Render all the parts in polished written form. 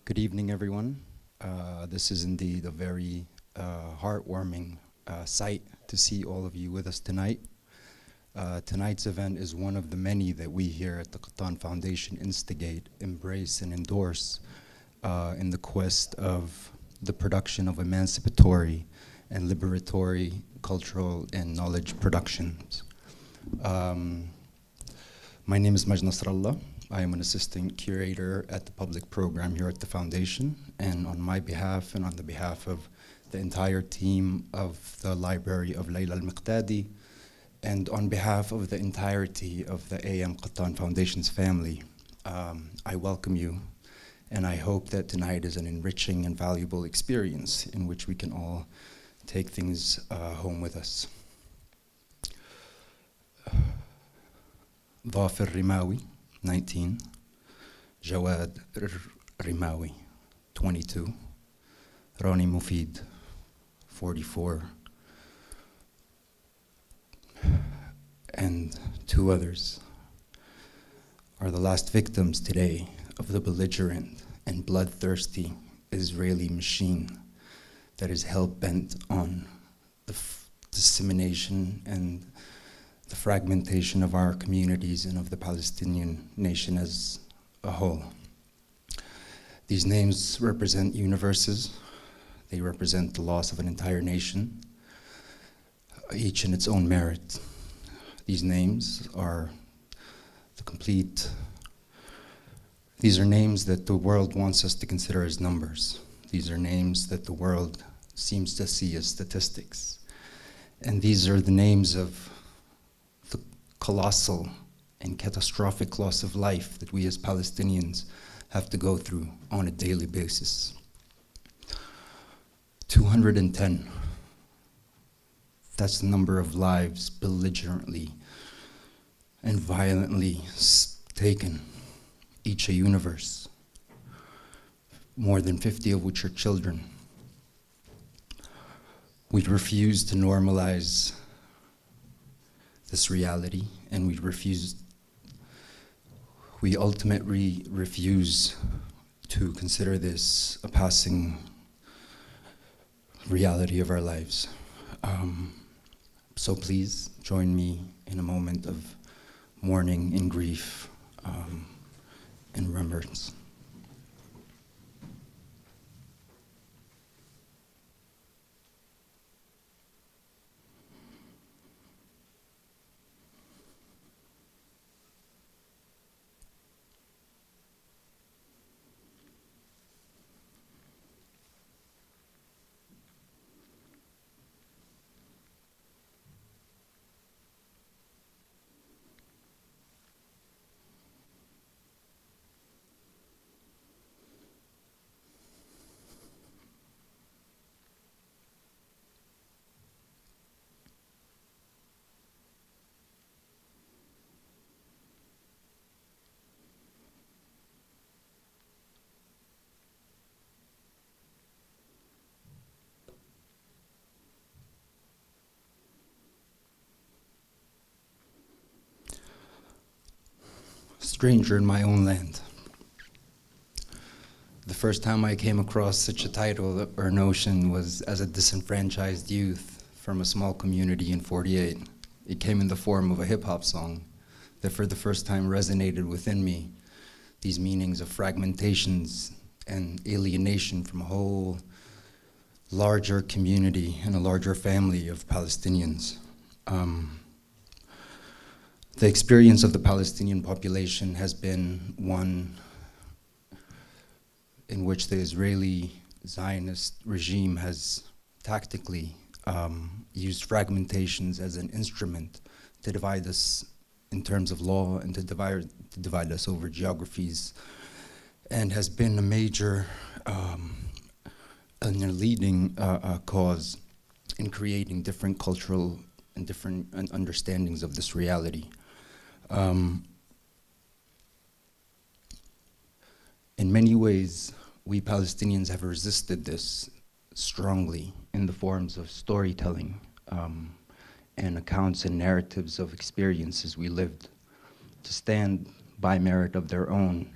Good evening, everyone. This is indeed a very heartwarming sight to see all of you with us tonight. Tonight's event is one of the many that we here at the Qattan Foundation instigate, embrace, and endorse in the quest of the production of emancipatory and liberatory cultural and knowledge productions. My name is Majd Nasrallah. I am an assistant curator at the public program here at the foundation, and on my behalf and on the behalf of the entire team of the Library of Layla al-Miqdadi, and on behalf of the entirety of the AM Qattan Foundation's family, I welcome you, and I hope that tonight is an enriching and valuable experience in which we can all take things home with us. Dhafir Rimawi, 19, Jawad Rimawi, 22, Rani Mufid, 44, and 2 others are the last victims today of the belligerent and bloodthirsty Israeli machine that is hell-bent on the dissemination and the fragmentation of our communities and of the Palestinian nation as a whole. These names represent universes. They represent the loss of an entire nation, each in its own merit. These names are these are names that the world wants us to consider as numbers. These are names that the world seems to see as statistics. And these are the names of the colossal and catastrophic loss of life that we as Palestinians have to go through on a daily basis. 210. That's the number of lives belligerently and violently taken, each a universe, more than 50 of which are children. We refuse to normalize this reality, and we ultimately refuse to consider this a passing reality of our lives. So please join me in a moment of mourning and grief and remembrance. Stranger in my own land. The first time I came across such a title or notion was as a disenfranchised youth from a small community in 48. It came in the form of a hip-hop song that for the first time resonated within me, these meanings of fragmentations and alienation from a whole larger community and a larger family of Palestinians. The experience of the Palestinian population has been one in which the Israeli Zionist regime has tactically used fragmentations as an instrument to divide us in terms of law and to divide us over geographies, and has been a major and a leading cause in creating different cultural and different understandings of this reality. In many ways, we Palestinians have resisted this strongly in the forms of storytelling and accounts and narratives of experiences we lived to stand by merit of their own.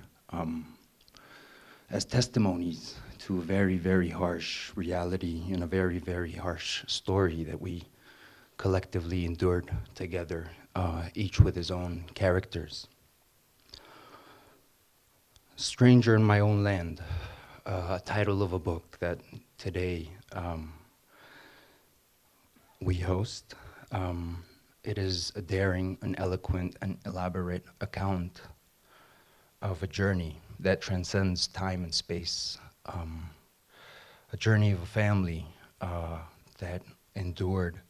as testimonies to a very, very harsh reality and a very, very harsh story that we collectively endured together, each with his own characters. Stranger in My Own Land, a title of a book that today we host. It is a daring, an eloquent, and elaborate account of a journey that transcends time and space, a journey of a family that endured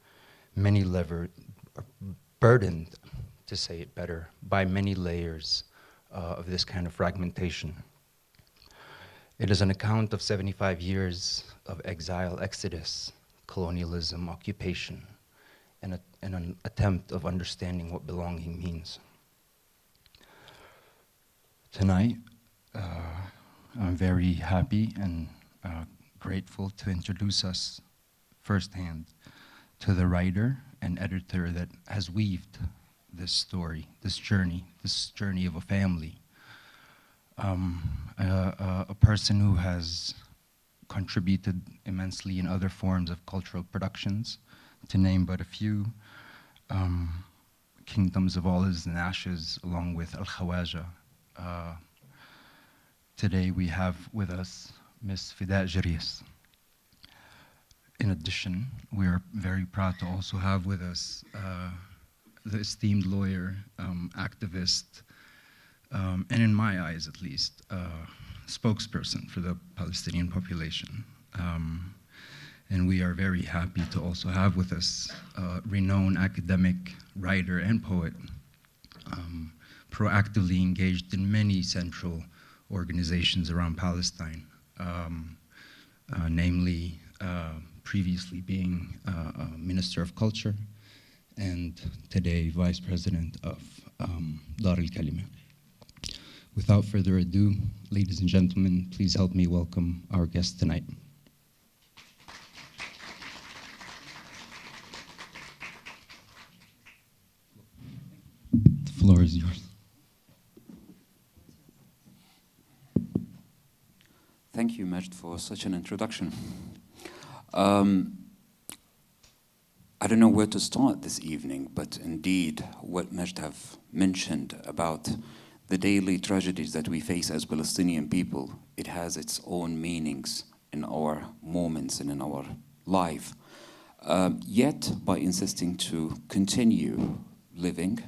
many burdened, to say it better, by many layers of this kind of fragmentation. It is an account of 75 years of exile, exodus, colonialism, occupation, and an attempt of understanding what belonging means. Tonight, I'm very happy and grateful to introduce us firsthand to the writer and editor that has weaved this story, this journey of a family. A person who has contributed immensely in other forms of cultural productions, to name but a few, Kingdoms of Olives and Ashes, along with Al-Khawaja. Today we have with us Ms. Fida Jiryis. In addition, we are very proud to also have with us the esteemed lawyer, activist, and in my eyes at least, spokesperson for the Palestinian population. And we are very happy to also have with us a renowned academic, writer, and poet, proactively engaged in many central organizations around Palestine, namely previously being Minister of Culture and today Vice President of Dar al-Kalima. Without further ado, ladies and gentlemen, please help me welcome our guest tonight. The floor is yours. Thank you, Majd, for such an introduction. I don't know where to start this evening, but indeed, what Majd have mentioned about the daily tragedies that we face as Palestinian people, it has its own meanings in our moments and in our life. Yet, by insisting to continue living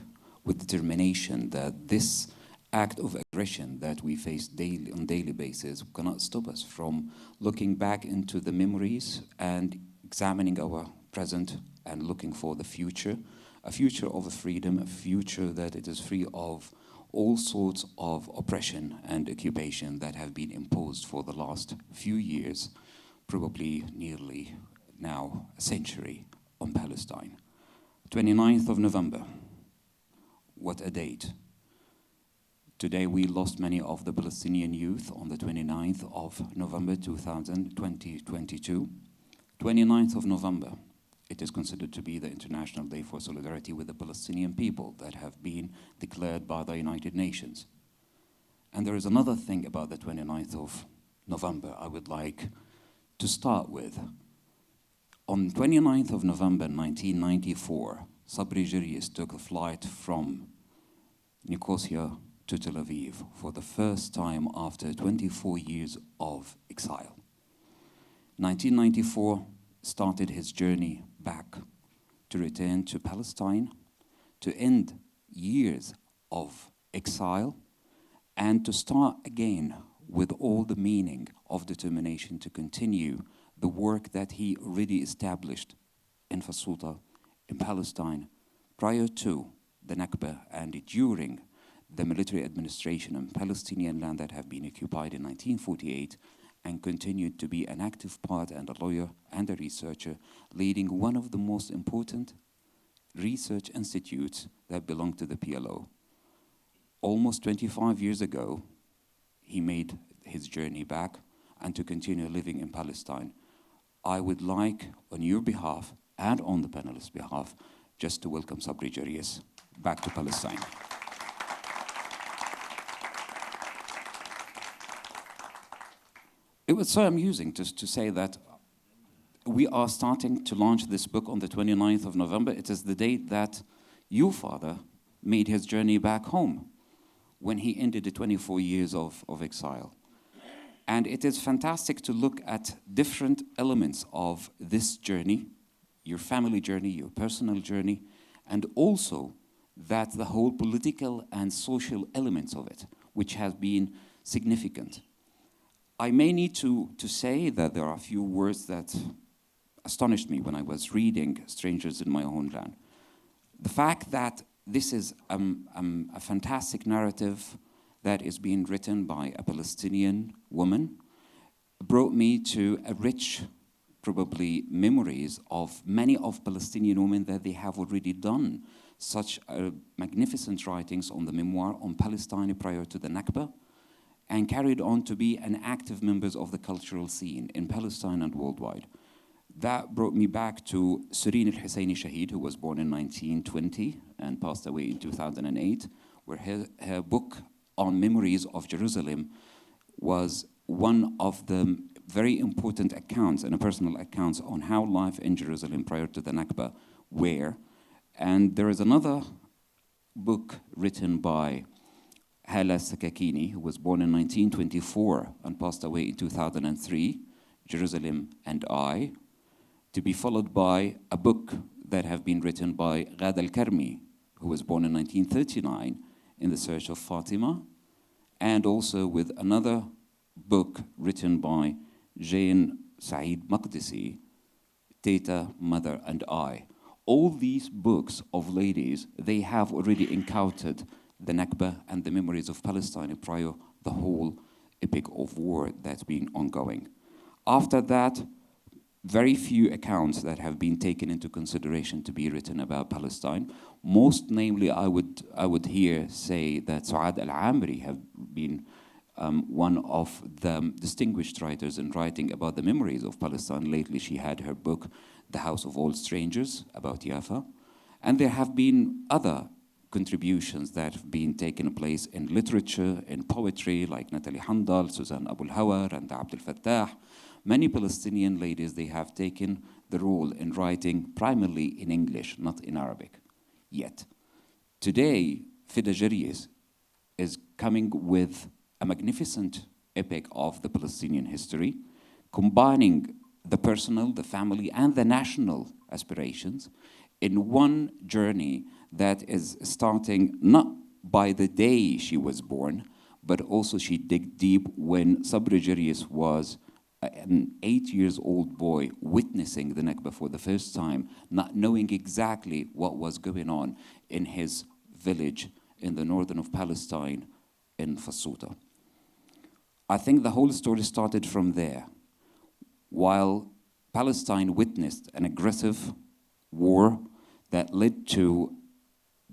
with determination that this act of aggression that we face on daily basis cannot stop us from looking back into the memories and examining our present and looking for the future, a future of freedom, a future that it is free of all sorts of oppression and occupation that have been imposed for the last few years, probably nearly now a century, on Palestine. 29th of November, what a date. Today we lost many of the Palestinian youth on the 29th of November 2022. 29th of November, it is considered to be the International Day for Solidarity with the Palestinian people that have been declared by the United Nations. And there is another thing about the 29th of November I would like to start with. On 29th of November 1994, Sabri Jiryis took a flight from Nicosia to Tel Aviv for the first time after 24 years of exile. 1994 started his journey back to return to Palestine, to end years of exile, and to start again with all the meaning of determination to continue the work that he already established in Fassouta, in Palestine, prior to the Nakba and during the military administration on Palestinian land that have been occupied in 1948, and continued to be an active part and a lawyer and a researcher, leading one of the most important research institutes that belong to the PLO. Almost 25 years ago, he made his journey back and to continue living in Palestine. I would like, on your behalf and on the panelists' behalf, just to welcome Sabri Jiryis back to Palestine. it was so amusing to say that we are starting to launch this book on the 29th of November. It is the date that your father made his journey back home when he ended the 24 years of exile. And it is fantastic to look at different elements of this journey, your family journey, your personal journey, and also that the whole political and social elements of it, which has been significant. I may need to say that there are a few words that astonished me when I was reading Strangers in My Homeland. The fact that this is a fantastic narrative that is being written by a Palestinian woman brought me to a rich, probably, memories of many of Palestinian women that they have already done such magnificent writings on the memoir on Palestine prior to the Nakba, and carried on to be an active members of the cultural scene in Palestine and worldwide. That brought me back to Sureen al-Husseini Shahid, who was born in 1920 and passed away in 2008, where her book on memories of Jerusalem was one of the very important accounts and personal accounts on how life in Jerusalem prior to the Nakba were. And there is another book written by Hala Sakakini, who was born in 1924 and passed away in 2003, Jerusalem and I, to be followed by a book that have been written by Ghada al-Karmi, who was born in 1939, In the Search of Fatima, and also with another book written by Jane Saeed Maqdisi, Teta, Mother, and I. All these books of ladies, they have already encountered the Nakba and the memories of Palestine prior the whole epic of war that's been ongoing. After that, very few accounts that have been taken into consideration to be written about Palestine. Most namely, I would here say that Suad al-Amri have been one of the distinguished writers in writing about the memories of Palestine. Lately, she had her book, The House of All Strangers, about Jaffa. And there have been other contributions that have been taken place in literature, in poetry, like Natalie Handal, Suzanne Abu al-Hawar, and Abdel Fattah. Many Palestinian ladies, they have taken the role in writing primarily in English, not in Arabic, yet. Today, Fida Jiryis is coming with a magnificent epic of the Palestinian history, combining the personal, the family, and the national aspirations in one journey that is starting not by the day she was born, but also she dig deep when Sabri Jiryis was an 8-year-old boy witnessing the Nakba for the first time, not knowing exactly what was going on in his village in the northern of Palestine in Fassouta. I think the whole story started from there. While Palestine witnessed an aggressive war that led to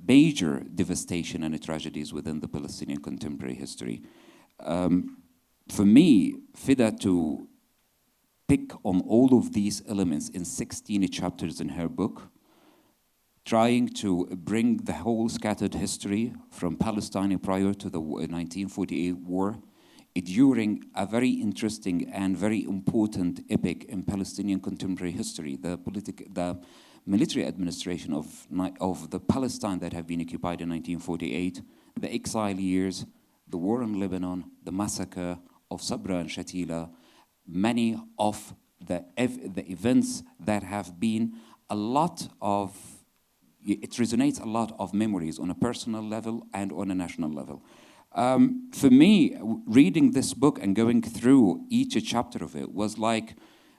major devastation and tragedies within the Palestinian contemporary history. For me, Fida to pick on all of these elements in 16 chapters in her book, trying to bring the whole scattered history from Palestine prior to the 1948 war, during a very interesting and very important epic in Palestinian contemporary history, the military administration of the Palestine that have been occupied in 1948, the exile years, the war in Lebanon, the massacre of Sabra and Shatila, many of the events that have been a lot of, it resonates a lot of memories on a personal level and on a national level. For me, reading this book and going through each chapter of it was like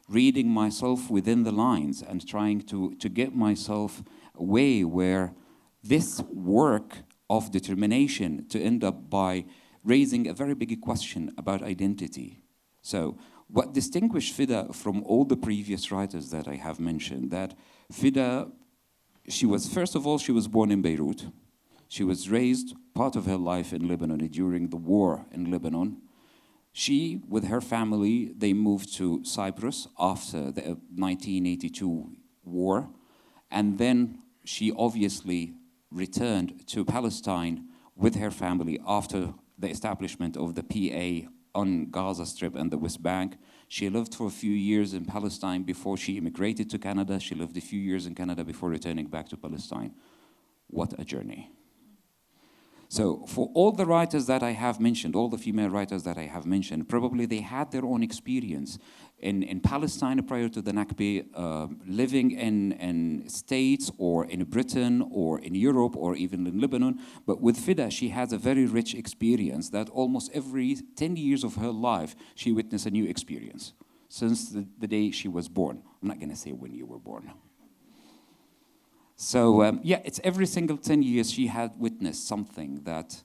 reading myself within the lines and trying to get myself a way where this work of determination to end up by raising a very big question about identity. So what distinguished Fida from all the previous writers that I have mentioned, that Fida, she was, first of all, she was born in Beirut. She was raised part of her life in Lebanon during the war in Lebanon. She, with her family, they moved to Cyprus after the 1982 war. And then she obviously returned to Palestine with her family after the establishment of the PA on Gaza Strip and the West Bank. She lived for a few years in Palestine before she immigrated to Canada. She lived a few years in Canada before returning back to Palestine. What a journey. So for all the writers that I have mentioned, all the female writers that I have mentioned, probably they had their own experience in Palestine prior to the Nakba, living in States or in Britain or in Europe or even in Lebanon. But with Fida, she has a very rich experience that almost every 10 years of her life, she witnessed a new experience since the day she was born. I'm not going to say when you were born. So yeah, it's every single 10 years she had witnessed something that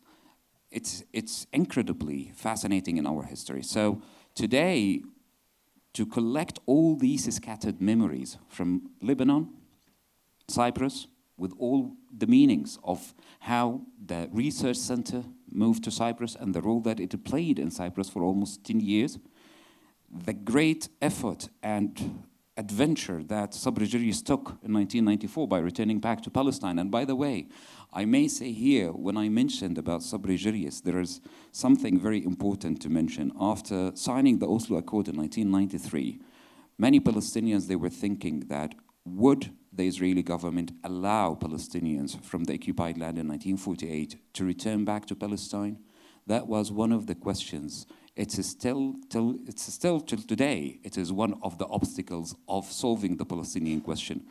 it's incredibly fascinating in our history. So today, to collect all these scattered memories from Lebanon, Cyprus, with all the meanings of how the research center moved to Cyprus and the role that it played in Cyprus for almost 10 years, the great effort and adventure that Sabri Jiryis took in 1994 by returning back to Palestine. And by the way, I may say here, when I mentioned about Sabri Jiryis, there is something very important to mention. After signing the Oslo Accord in 1993, many Palestinians, they were thinking that would the Israeli government allow Palestinians from the occupied land in 1948 to return back to Palestine? That was one of the questions. It's still till today, it is one of the obstacles of solving the Palestinian question.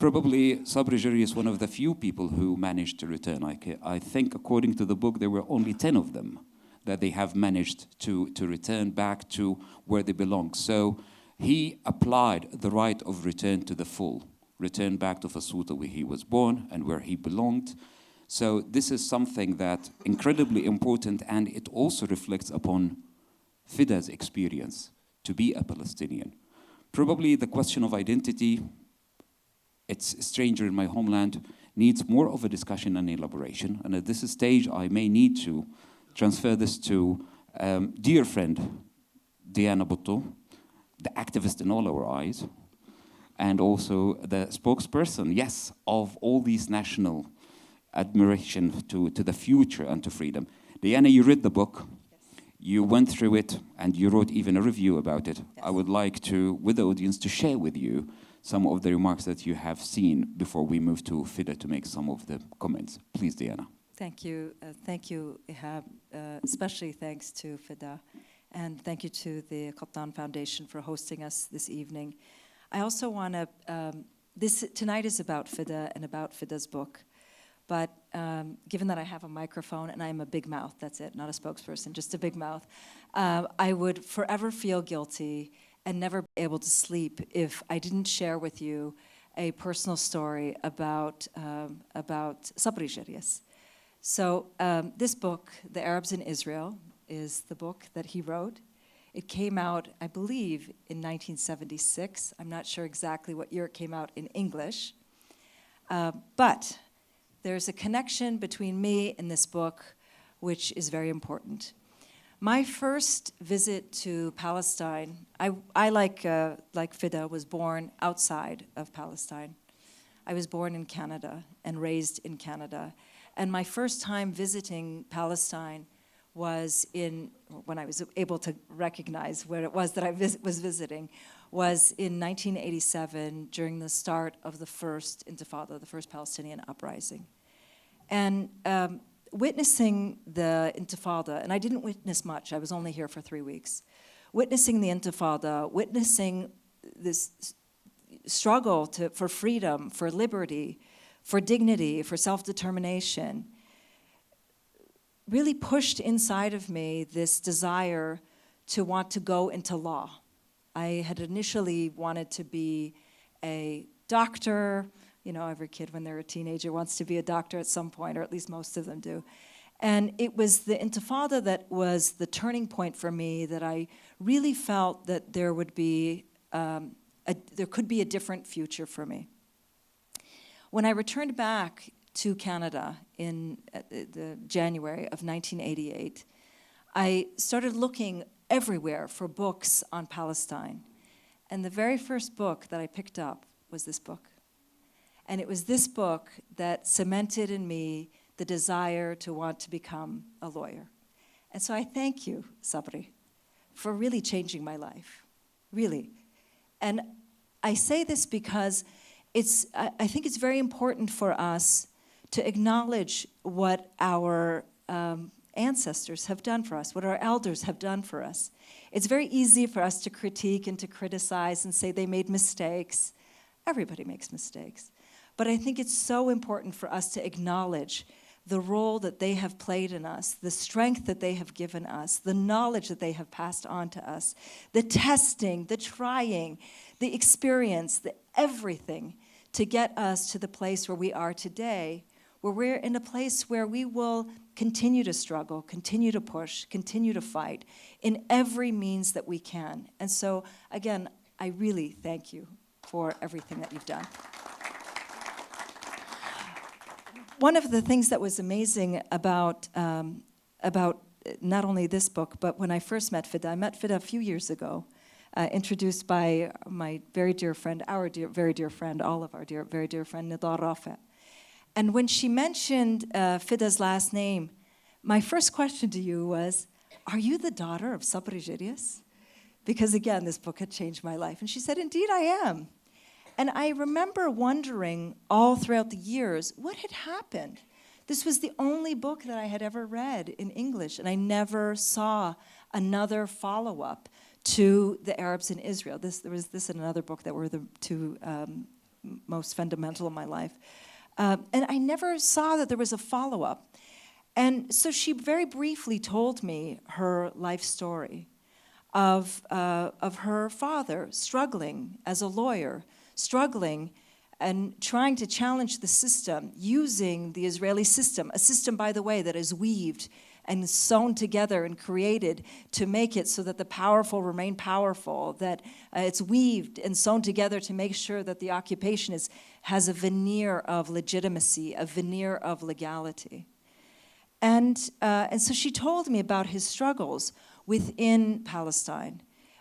Probably Sabri Jiryis is one of the few people who managed to return. I think according to the book, there were only 10 of them that they have managed to return back to where they belong. So he applied the right of return to the full, return back to Fassouta where he was born and where he belonged. So this is something that incredibly important, and it also reflects upon Fida's experience to be a Palestinian. Probably the question of identity, it's a stranger in my homeland, needs more of a discussion and elaboration. And at this stage, I may need to transfer this to dear friend Diana Butto, the activist in all our eyes, and also the spokesperson, yes, of all these national admiration to the future and to freedom. Diana, you read the book. You went through it, and you wrote even a review about it. Yes. I would like to, with the audience, to share with you some of the remarks that you have seen before we move to Fida to make some of the comments. Please, Diana. Thank you, Ihab. Especially thanks to Fida, and thank you to the Qattan Foundation for hosting us this evening. I also want to, tonight is about Fida and about Fida's book. But given that I have a microphone and I'm a big mouth, that's it, not a spokesperson, just a big mouth, I would forever feel guilty and never be able to sleep if I didn't share with you a personal story about Sabri Jiryis. So this book, The Arabs in Israel, is the book that he wrote. It came out, I believe, in 1976. I'm not sure exactly what year it came out in English. But there's a connection between me and this book, which is very important. My first visit to Palestine, I like Fida, was born outside of Palestine. I was born in Canada and raised in Canada. And my first time visiting Palestine was when I was able to recognize where it was that I was visiting, was in 1987 during the start of the first Intifada, the first Palestinian uprising. And witnessing the Intifada, and I didn't witness much, I was only here for 3 weeks, witnessing the Intifada, witnessing this struggle for freedom, for liberty, for dignity, for self-determination, really pushed inside of me this desire to want to go into law. I had initially wanted to be a doctor. You know, every kid when they're a teenager wants to be a doctor at some point, or at least most of them do. And it was the Intifada that was the turning point for me, that I really felt that there would be, there could be a different future for me. When I returned back to Canada in the January of 1988, I started looking everywhere for books on Palestine. And the very first book that I picked up was this book. And it was this book that cemented in me the desire to want to become a lawyer. And so I thank you, Sabri. for really changing my life, really. And I say this because I think it's very important for us to acknowledge what our ancestors have done for us, what our elders have done for us. It's very easy for us to critique and to criticize and say they made mistakes. Everybody makes mistakes. But I think it's so important for us to acknowledge the role that they have played in us, the strength that they have given us, the knowledge that they have passed on to us, the testing, the trying, the experience, everything to get us to the place where we are today, where we're in a place where we will continue to struggle, continue to push, continue to fight in every means that we can. And so, again, I really thank you for everything that you've done. One of the things that was amazing about not only this book, but when I first met Fida, I met Fida a few years ago, introduced by my very dear friend, very dear friend, all of our very dear friend, Yasser Arafat. And when she mentioned Fida's last name, my first question to you was, are you the daughter of Sabri Jiryis? Because again, this book had changed my life. And she said, indeed I am. And I remember wondering all throughout the years, what had happened? This was the only book that I had ever read in English, and I never saw another follow-up to the Arabs in Israel. There was this and another book that were the two most fundamental in my life. And I never saw that there was a follow-up. And so she very briefly told me her life story of her father struggling as a lawyer, struggling and trying to challenge the system, using the Israeli system, a system, by the way, that is weaved and sewn together and created to make it so that the powerful remain powerful, that it's weaved and sewn together to make sure that the occupation has a veneer of legitimacy, a veneer of legality. And so she told me about his struggles within Palestine,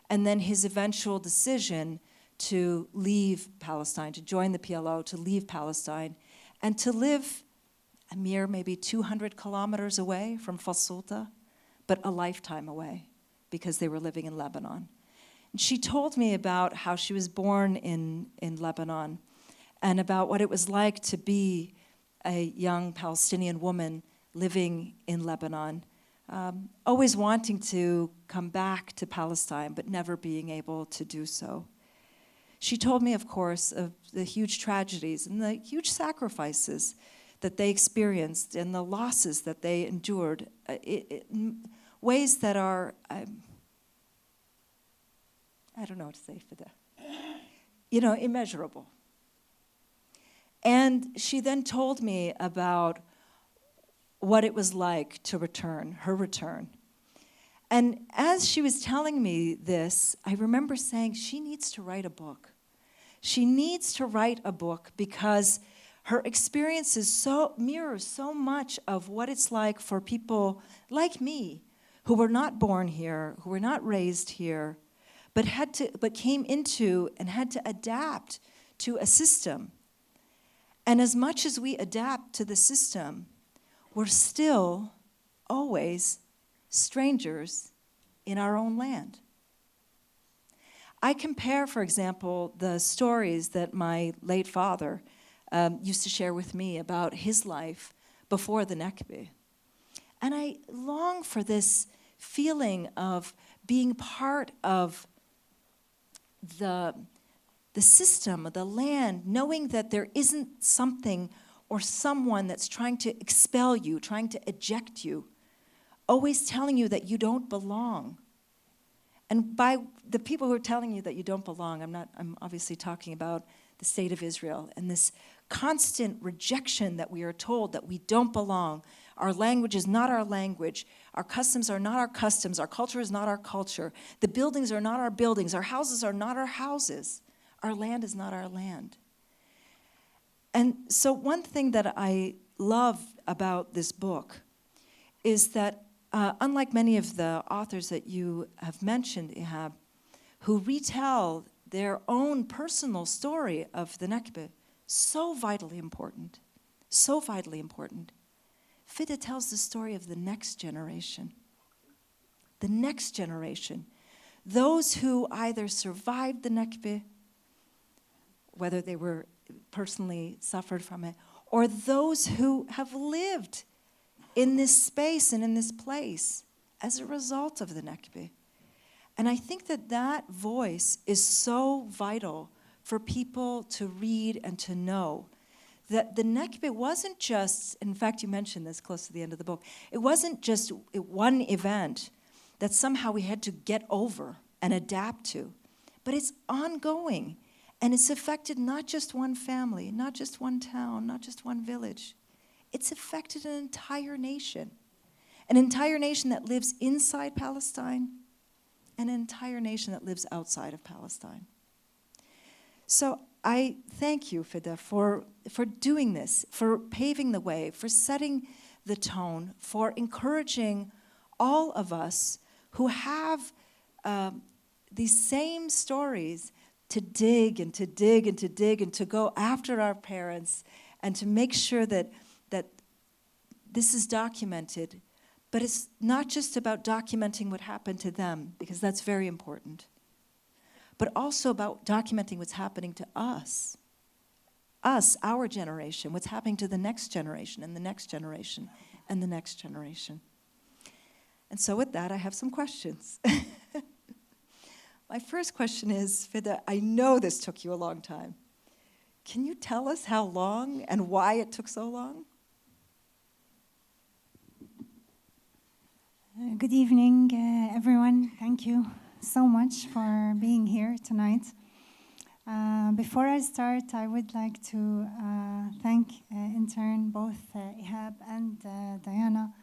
and then his eventual decision to leave Palestine, to join the PLO, to leave Palestine, and to live a mere maybe 200 kilometers away from Fassouta, but a lifetime away, because they were living in Lebanon. And she told me about how she was born in Lebanon, and about what it was like to be a young Palestinian woman living in Lebanon, always wanting to come back to Palestine, but never being able to do so. She told me, of course, of the huge tragedies and the huge sacrifices that they experienced and the losses that they endured in ways that are, I don't know what to say for that, immeasurable. And she then told me about what it was like to return, her return. And as she was telling me this, I remember saying, she needs to write a book. She needs to write a book because her experiences mirrors so much of what it's like for people like me, who were not born here, who were not raised here, but came into and had to adapt to a system. And as much as we adapt to the system, we're still always strangers in our own land. I compare, for example, the stories that my late father used to share with me about his life before the Nakba. And I long for this feeling of being part of the system, of the land, knowing that there isn't something or someone that's trying to expel you, trying to eject you, always telling you that you don't belong. And by the people who are telling you that you don't belong, I'm obviously talking about the state of Israel and this constant rejection that we are told that we don't belong. Our language is not our language. Our customs are not our customs. Our culture is not our culture. The buildings are not our buildings. Our houses are not our houses. Our land is not our land. And so one thing that I love about this book is that unlike many of the authors that you have mentioned, Ihab, who retell their own personal story of the Nakba, so vitally important, Fida tells the story of the next generation those who either survived the Nakba, whether they were personally suffered from it, or those who have lived in this space and in this place as a result of the Nakba. And I think that that voice is so vital for people to read and to know that the Nakba wasn't just, in fact, you mentioned this close to the end of the book, it wasn't just one event that somehow we had to get over and adapt to, but it's ongoing. And it's affected not just one family, not just one town, not just one village. It's affected an entire nation that lives inside Palestine, and an entire nation that lives outside of Palestine. So I thank you, Fida, for doing this, for paving the way, for setting the tone, for encouraging all of us who have these same stories to dig and to dig and to dig and to go after our parents and to make sure that this is documented. But it's not just about documenting what happened to them, because that's very important, but also about documenting what's happening to us, our generation, what's happening to the next generation and the next generation and the next generation. And so with that, I have some questions. My first question is, Fida, I know this took you a long time. Can you tell us how long and why it took so long? Good evening, everyone. Thank you so much for being here tonight. Before I start, I would like to thank in turn both Ihab and Diana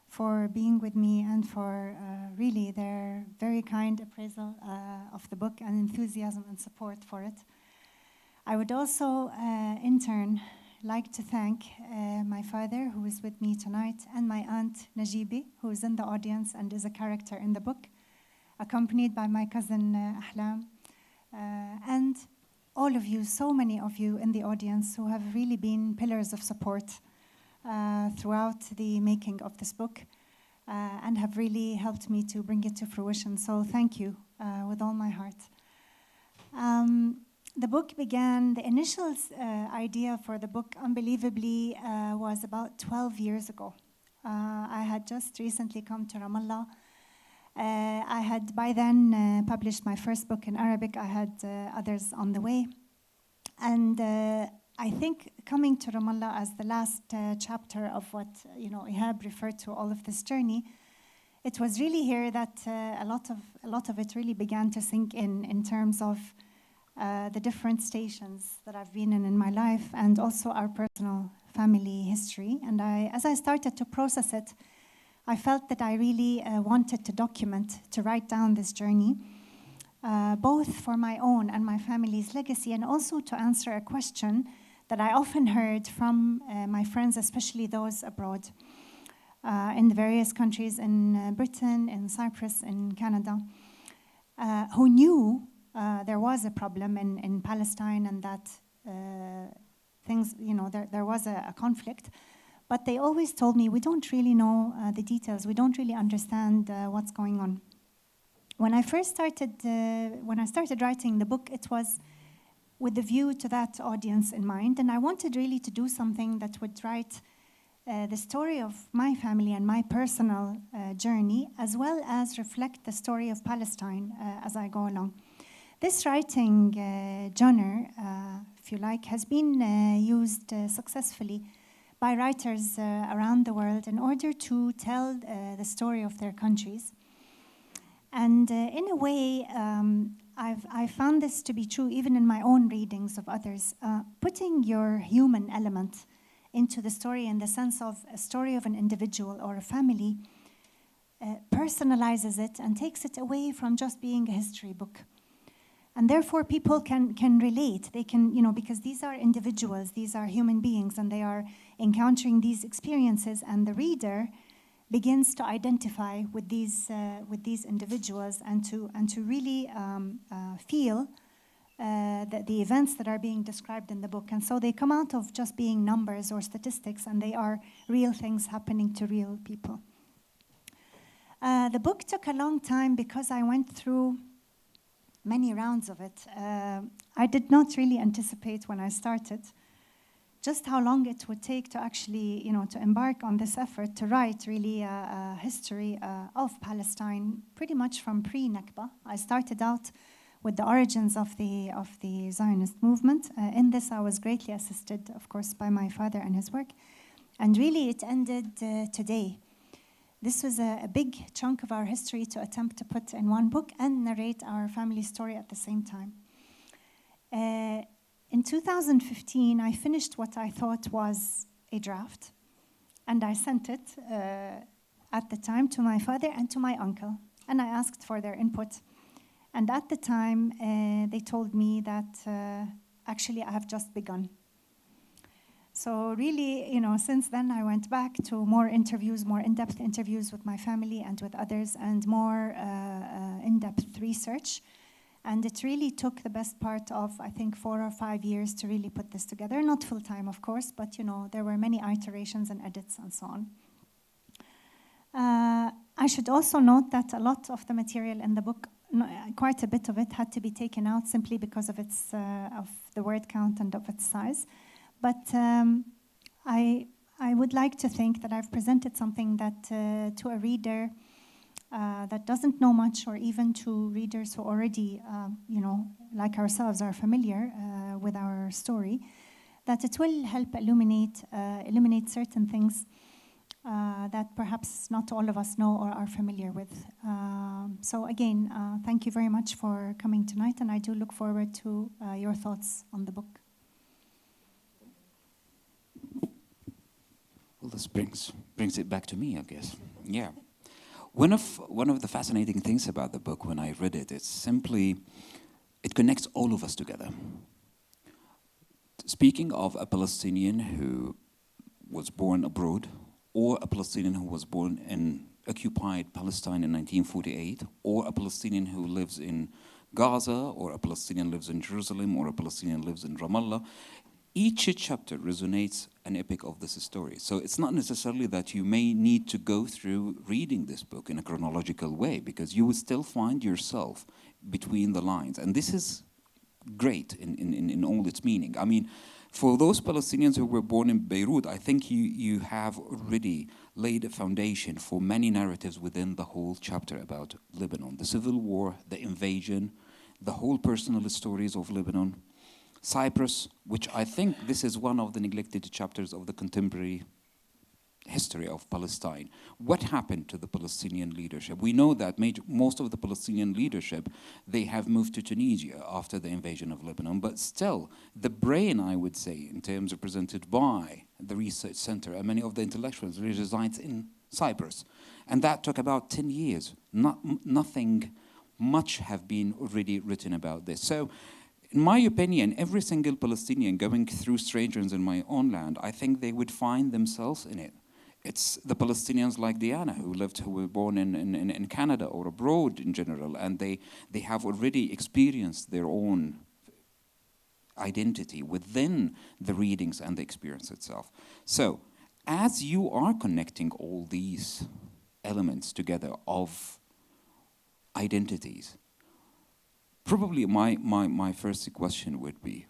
for being with me and for really their very kind appraisal of the book and enthusiasm and support for it. I would also in turn like to thank my father, who is with me tonight, and my aunt Najibi, who is in the audience and is a character in the book, accompanied by my cousin Ahlam, and all of you, so many of you in the audience who have really been pillars of support throughout the making of this book and have really helped me to bring it to fruition. So thank you with all my heart. The book began, the initial idea for the book, unbelievably, was about 12 years ago. I had just recently come to Ramallah. I had by then published my first book in Arabic. I had others on the way. And I think coming to Ramallah as the last chapter of what Ihab referred to, all of this journey, it was really here that a lot of it really began to sink in terms of the different stations that I've been in my life, and also our personal family history. And as I started to process it, I felt that I really wanted to document, to write down this journey, both for my own and my family's legacy, and also to answer a question that I often heard from my friends, especially those abroad, in the various countries, in Britain, in Cyprus, in Canada, who knew there was a problem in Palestine, and that things, there was a conflict. But they always told me, we don't really know the details. We don't really understand what's going on. When I started writing the book, it was with the view to that audience in mind. And I wanted really to do something that would write the story of my family and my personal journey, as well as reflect the story of Palestine as I go along. This writing genre, if you like, has been used successfully by writers around the world in order to tell the story of their countries. And in a way, I found this to be true even in my own readings of others. Putting your human element into the story in the sense of a story of an individual or a family personalizes it and takes it away from just being a history book. And therefore, people can relate. They can, because these are individuals, these are human beings, and they are encountering these experiences, and the reader begins to identify with these individuals and to really feel the events that are being described in the book. And so they come out of just being numbers or statistics, and they are real things happening to real people. The book took a long time because I went through many rounds of it. I did not really anticipate when I started just how long it would take to actually, to embark on this effort to write really a history of Palestine, pretty much from pre-Nakba. I started out with the origins of the Zionist movement. In this, I was greatly assisted, of course, by my father and his work. And really, it ended today. This was a big chunk of our history to attempt to put in one book and narrate our family story at the same time. In 2015, I finished what I thought was a draft, and I sent it at the time to my father and to my uncle, and I asked for their input. And at the time, they told me that actually I have just begun. So really, since then I went back to more interviews, more in-depth interviews with my family and with others, and more in-depth research. And it really took the best part of, I think, 4 or 5 years to really put this together. Not full-time, of course, but, there were many iterations and edits and so on. I should also note that a lot of the material in the book, quite a bit of it, had to be taken out simply because of of the word count and of its size. But I would like to think that I've presented something that to a reader that doesn't know much, or even to readers who already, like ourselves, are familiar with our story, that it will help illuminate certain things that perhaps not all of us know or are familiar with. So again, thank you very much for coming tonight, and I do look forward to your thoughts on the book. Well, this brings it back to me, I guess. Yeah. One of the fascinating things about the book when I read it, it's simply, it connects all of us together. Speaking of a Palestinian who was born abroad, or a Palestinian who was born in occupied Palestine in 1948, or a Palestinian who lives in Gaza, or a Palestinian lives in Jerusalem, or a Palestinian lives in Ramallah, each chapter resonates an epic of this story. So it's not necessarily that you may need to go through reading this book in a chronological way, because you will still find yourself between the lines. And this is great in all its meaning. I mean, for those Palestinians who were born in Beirut, I think you have already laid a foundation for many narratives within the whole chapter about Lebanon. The civil war, the invasion, the whole personal stories of Lebanon, Cyprus, which I think this is one of the neglected chapters of the contemporary history of Palestine. What happened to the Palestinian leadership? We know that most of the Palestinian leadership, they have moved to Tunisia after the invasion of Lebanon, but still, the brain, I would say, in terms represented by the research center and many of the intellectuals, resides in Cyprus. And that took about 10 years. Nothing much have been already written about this. So, in my opinion, every single Palestinian going through strangers in my own land, I think they would find themselves in it. It's the Palestinians like Diana who were born in Canada or abroad in general, and they have already experienced their own identity within the readings and the experience itself. So, as you are connecting all these elements together of identities, probably my first question would be,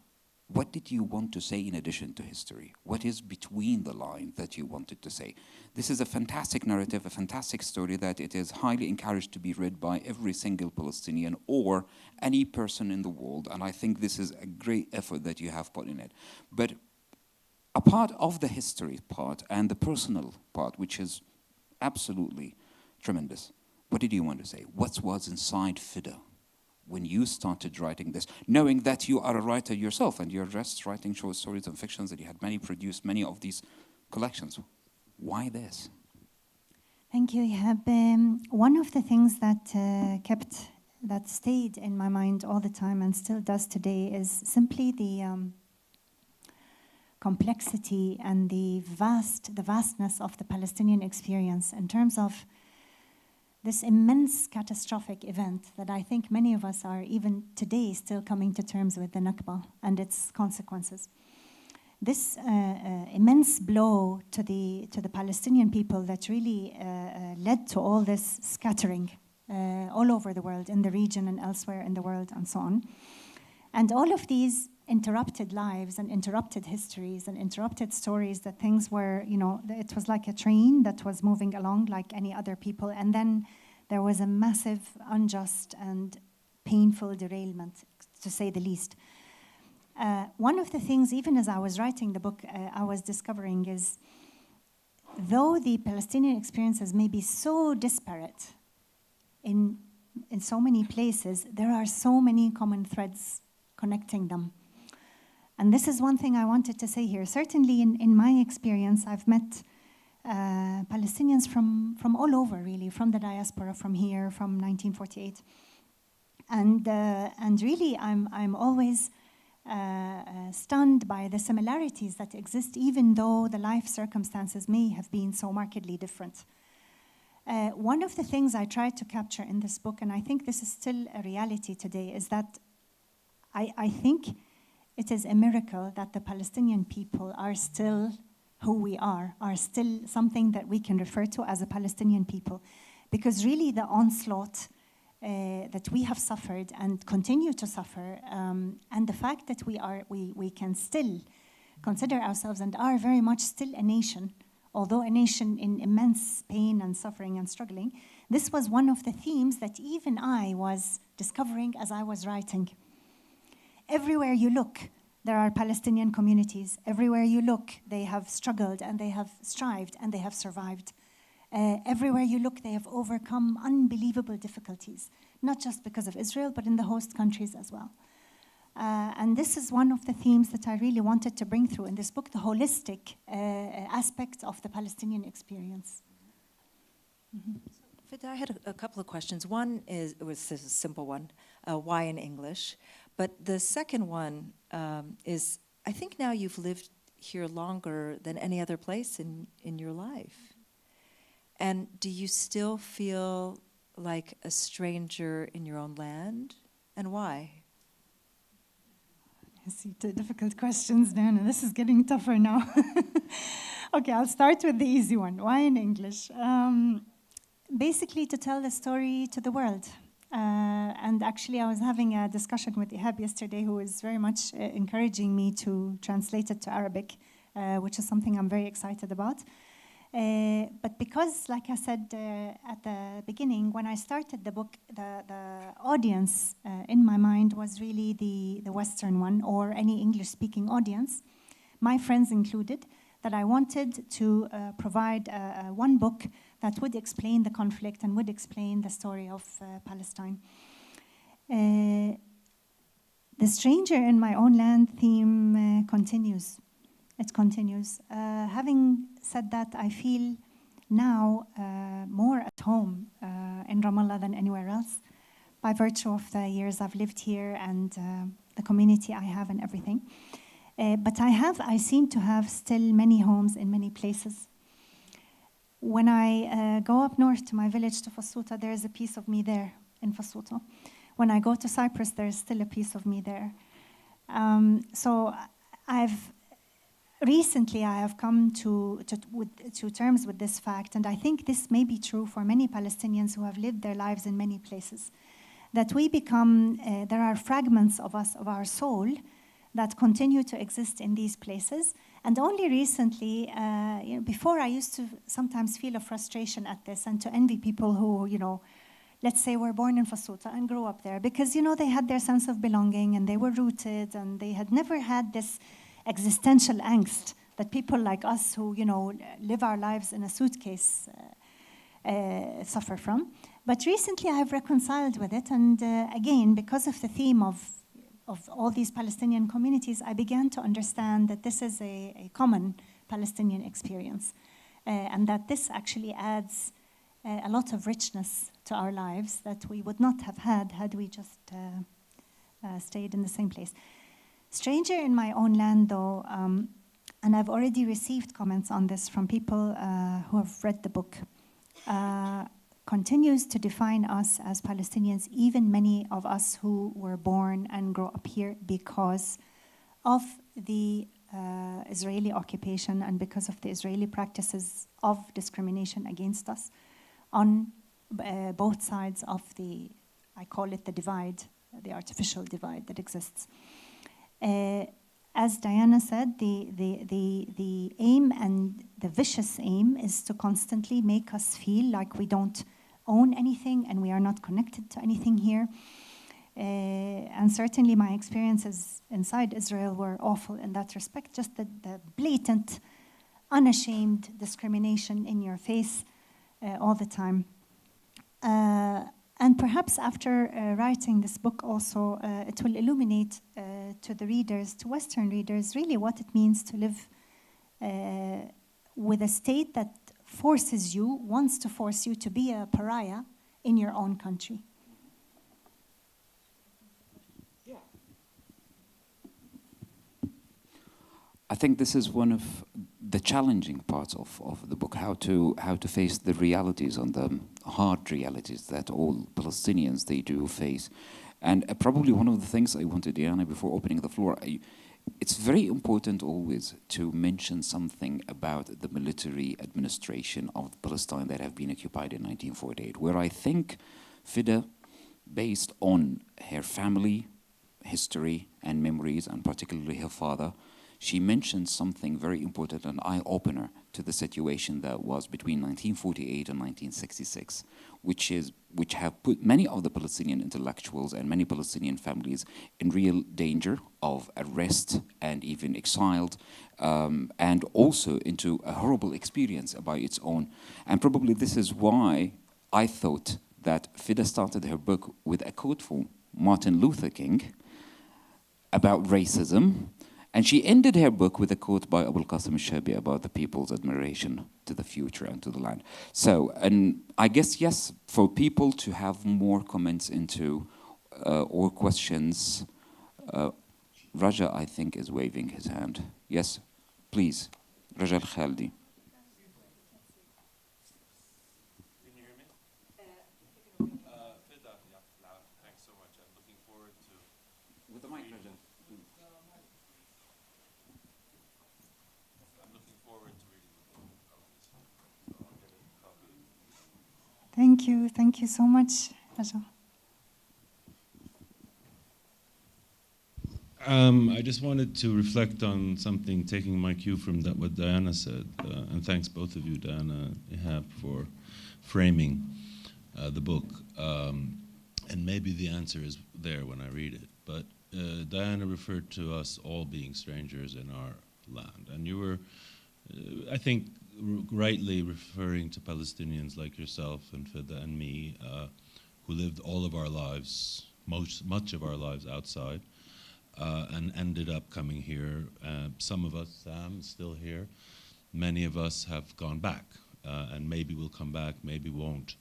what did you want to say in addition to history? What is between the lines that you wanted to say? This is a fantastic narrative, a fantastic story that it is highly encouraged to be read by every single Palestinian or any person in the world. And I think this is a great effort that you have put in it. But a part of the history part and the personal part, which is absolutely tremendous, what did you want to say? What was inside Fida when you started writing this, knowing that you are a writer yourself and you're just writing short stories and fictions and you had produced many of these collections? Why this? Thank you, Ihab. One of the things that stayed in my mind all the time and still does today is simply the complexity and the vastness of the Palestinian experience in terms of this immense catastrophic event that I think many of us are even today still coming to terms with, the Nakba and its consequences. this immense blow to the Palestinian people that really led to all this scattering all over the world, in the region and elsewhere in the world, and so on. And all of these interrupted lives and interrupted histories and interrupted stories, that things were, it was like a train that was moving along like any other people, and then there was a massive, unjust and painful derailment, to say the least. One of the things, even as I was writing the book, I was discovering is, though the Palestinian experiences may be so disparate in so many places, there are so many common threads connecting them. And this is one thing I wanted to say here. Certainly in my experience, I've met Palestinians from all over, really, from the diaspora, from here, from 1948. And really, I'm always stunned by the similarities that exist, even though the life circumstances may have been so markedly different. One of the things I tried to capture in this book, and I think this is still a reality today, is that I think it is a miracle that the Palestinian people are still who we are still something that we can refer to as a Palestinian people. Because really the onslaught that we have suffered and continue to suffer, and the fact that we can still consider ourselves and are very much still a nation, although a nation in immense pain and suffering and struggling, this was one of the themes that even I was discovering as I was writing. Everywhere you look, there are Palestinian communities. Everywhere you look, they have struggled and they have strived and they have survived. Everywhere you look, they have overcome unbelievable difficulties, not just because of Israel, but in the host countries as well. And this is one of the themes that I really wanted to bring through in this book, the holistic aspect of the Palestinian experience. Mm-hmm. Fida, I had a couple of questions. One was a simple one, why in English? But the second one is, I think now you've lived here longer than any other place in your life. And do you still feel like a stranger in your own land? And why? I see two difficult questions, Diana. This is getting tougher now. Okay, I'll start with the easy one. Why in English? Basically to tell the story to the world. And actually I was having a discussion with Ihab yesterday, who is very much encouraging me to translate it to Arabic, which is something I'm very excited about. But because, like I said at the beginning, when I started the book, the audience in my mind was really the Western one, or any English-speaking audience, my friends included, that I wanted to provide one book that would explain the conflict and would explain the story of Palestine. The stranger in my own land theme continues. It continues. Having said that, I feel now more at home in Ramallah than anywhere else, by virtue of the years I've lived here and the community I have and everything. But I seem to have still many homes in many places. When I go up north to my village, to Fassouta, there is a piece of me there in Fassouta. When I go to Cyprus, there is still a piece of me there. So recently I have come to terms with this fact, and I think this may be true for many Palestinians who have lived their lives in many places, that we become, there are fragments of us, of our soul, that continue to exist in these places. And only recently, before I used to sometimes feel a frustration at this and to envy people who, let's say were born in Fassouta and grew up there, because, they had their sense of belonging and they were rooted and they had never had this existential angst that people like us who, live our lives in a suitcase suffer from. But recently I have reconciled with it, and again, because of the theme of all these Palestinian communities, I began to understand that this is a common Palestinian experience, and that this actually adds a lot of richness to our lives that we would not have had we just stayed in the same place. Stranger in my own land, though, and I've already received comments on this from people who have read the book, continues to define us as Palestinians, even many of us who were born and grew up here, because of the Israeli occupation and because of the Israeli practices of discrimination against us on both sides of the, I call it the divide, the artificial divide that exists. As Diana said, the aim and the vicious aim is to constantly make us feel like we don't own anything and we are not connected to anything here. And certainly my experiences inside Israel were awful in that respect, just the blatant, unashamed discrimination in your face all the time. And perhaps after writing this book also, it will illuminate to the readers, to Western readers, really what it means to live with a state that wants to force you to be a pariah in your own country. I think this is one of the challenging parts of the book, how to face the realities and the hard realities that all Palestinians, they do face. And probably one of the things I wanted, Diana, before opening the floor, it's very important always to mention something about the military administration of Palestine that have been occupied in 1948, where I think Fida, based on her family history and memories, and particularly her father, she mentioned something very important, an eye-opener to the situation that was between 1948 and 1966, which have put many of the Palestinian intellectuals and many Palestinian families in real danger of arrest and even exiled, and also into a horrible experience by its own. And probably this is why I thought that Fida started her book with a quote from Martin Luther King about racism, and she ended her book with a quote by Abu al-Qasim al-Shabi about the people's admiration to the future and to the land. So, and I guess, yes, for people to have more comments into or questions, Raja, I think, is waving his hand. Yes, please, Raja al-Khaldi. Thanks so much. I'm looking forward to... With the mic, Raja. I'm looking forward to reading the book, obviously. So I'll get a copy. Thank you so much, Raja. I just wanted to reflect on something, taking my cue from what Diana said, and thanks both of you, Diana and Ihab, for framing the book. And maybe the answer is there when I read it. But Diana referred to us all being strangers in our land. And you were, I think, rightly referring to Palestinians like yourself and Fida and me, who lived all of our lives, much of our lives outside, and ended up coming here. Some of us, Sam, is still here. Many of us have gone back, and maybe we'll come back, maybe won't.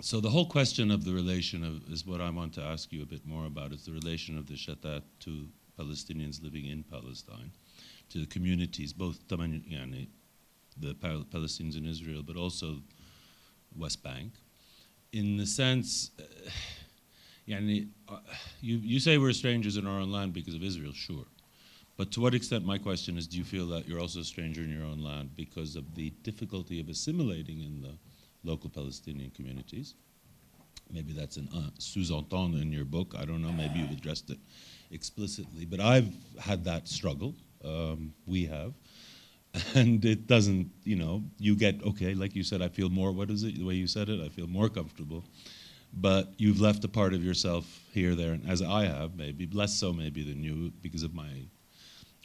So the whole question of the relation is what I want to ask you a bit more about, is the relation of the Shatat to Palestinians living in Palestine, to the communities, both the Palestinians in Israel, but also West Bank. In the sense, you say we're strangers in our own land because of Israel, sure. But to what extent, my question is, do you feel that you're also a stranger in your own land because of the difficulty of assimilating in the local Palestinian communities? Maybe that's an sous-entendre in your book. I don't know, maybe you've addressed it explicitly. But I've had that struggle. We have. And it doesn't, you get, okay, like you said, I feel more, what is it, the way you said it? I feel more comfortable. But you've left a part of yourself here, there, and as I have, maybe, less so maybe than you, because of my,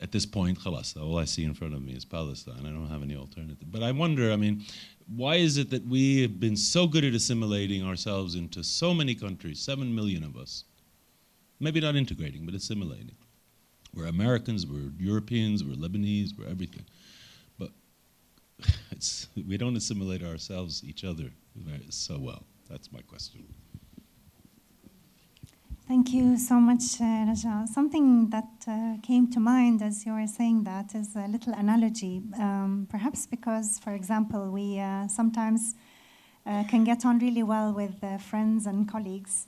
at this point, khalas, all I see in front of me is Palestine. I don't have any alternative. But I wonder, why is it that we have been so good at assimilating ourselves into so many countries, 7 million of us? Maybe not integrating, but assimilating. We're Americans, we're Europeans, we're Lebanese, we're everything. But we don't assimilate ourselves, each other, so well. That's my question. Thank you so much, Raja. Something that came to mind as you were saying that is a little analogy. Perhaps because, for example, we sometimes can get on really well with friends and colleagues.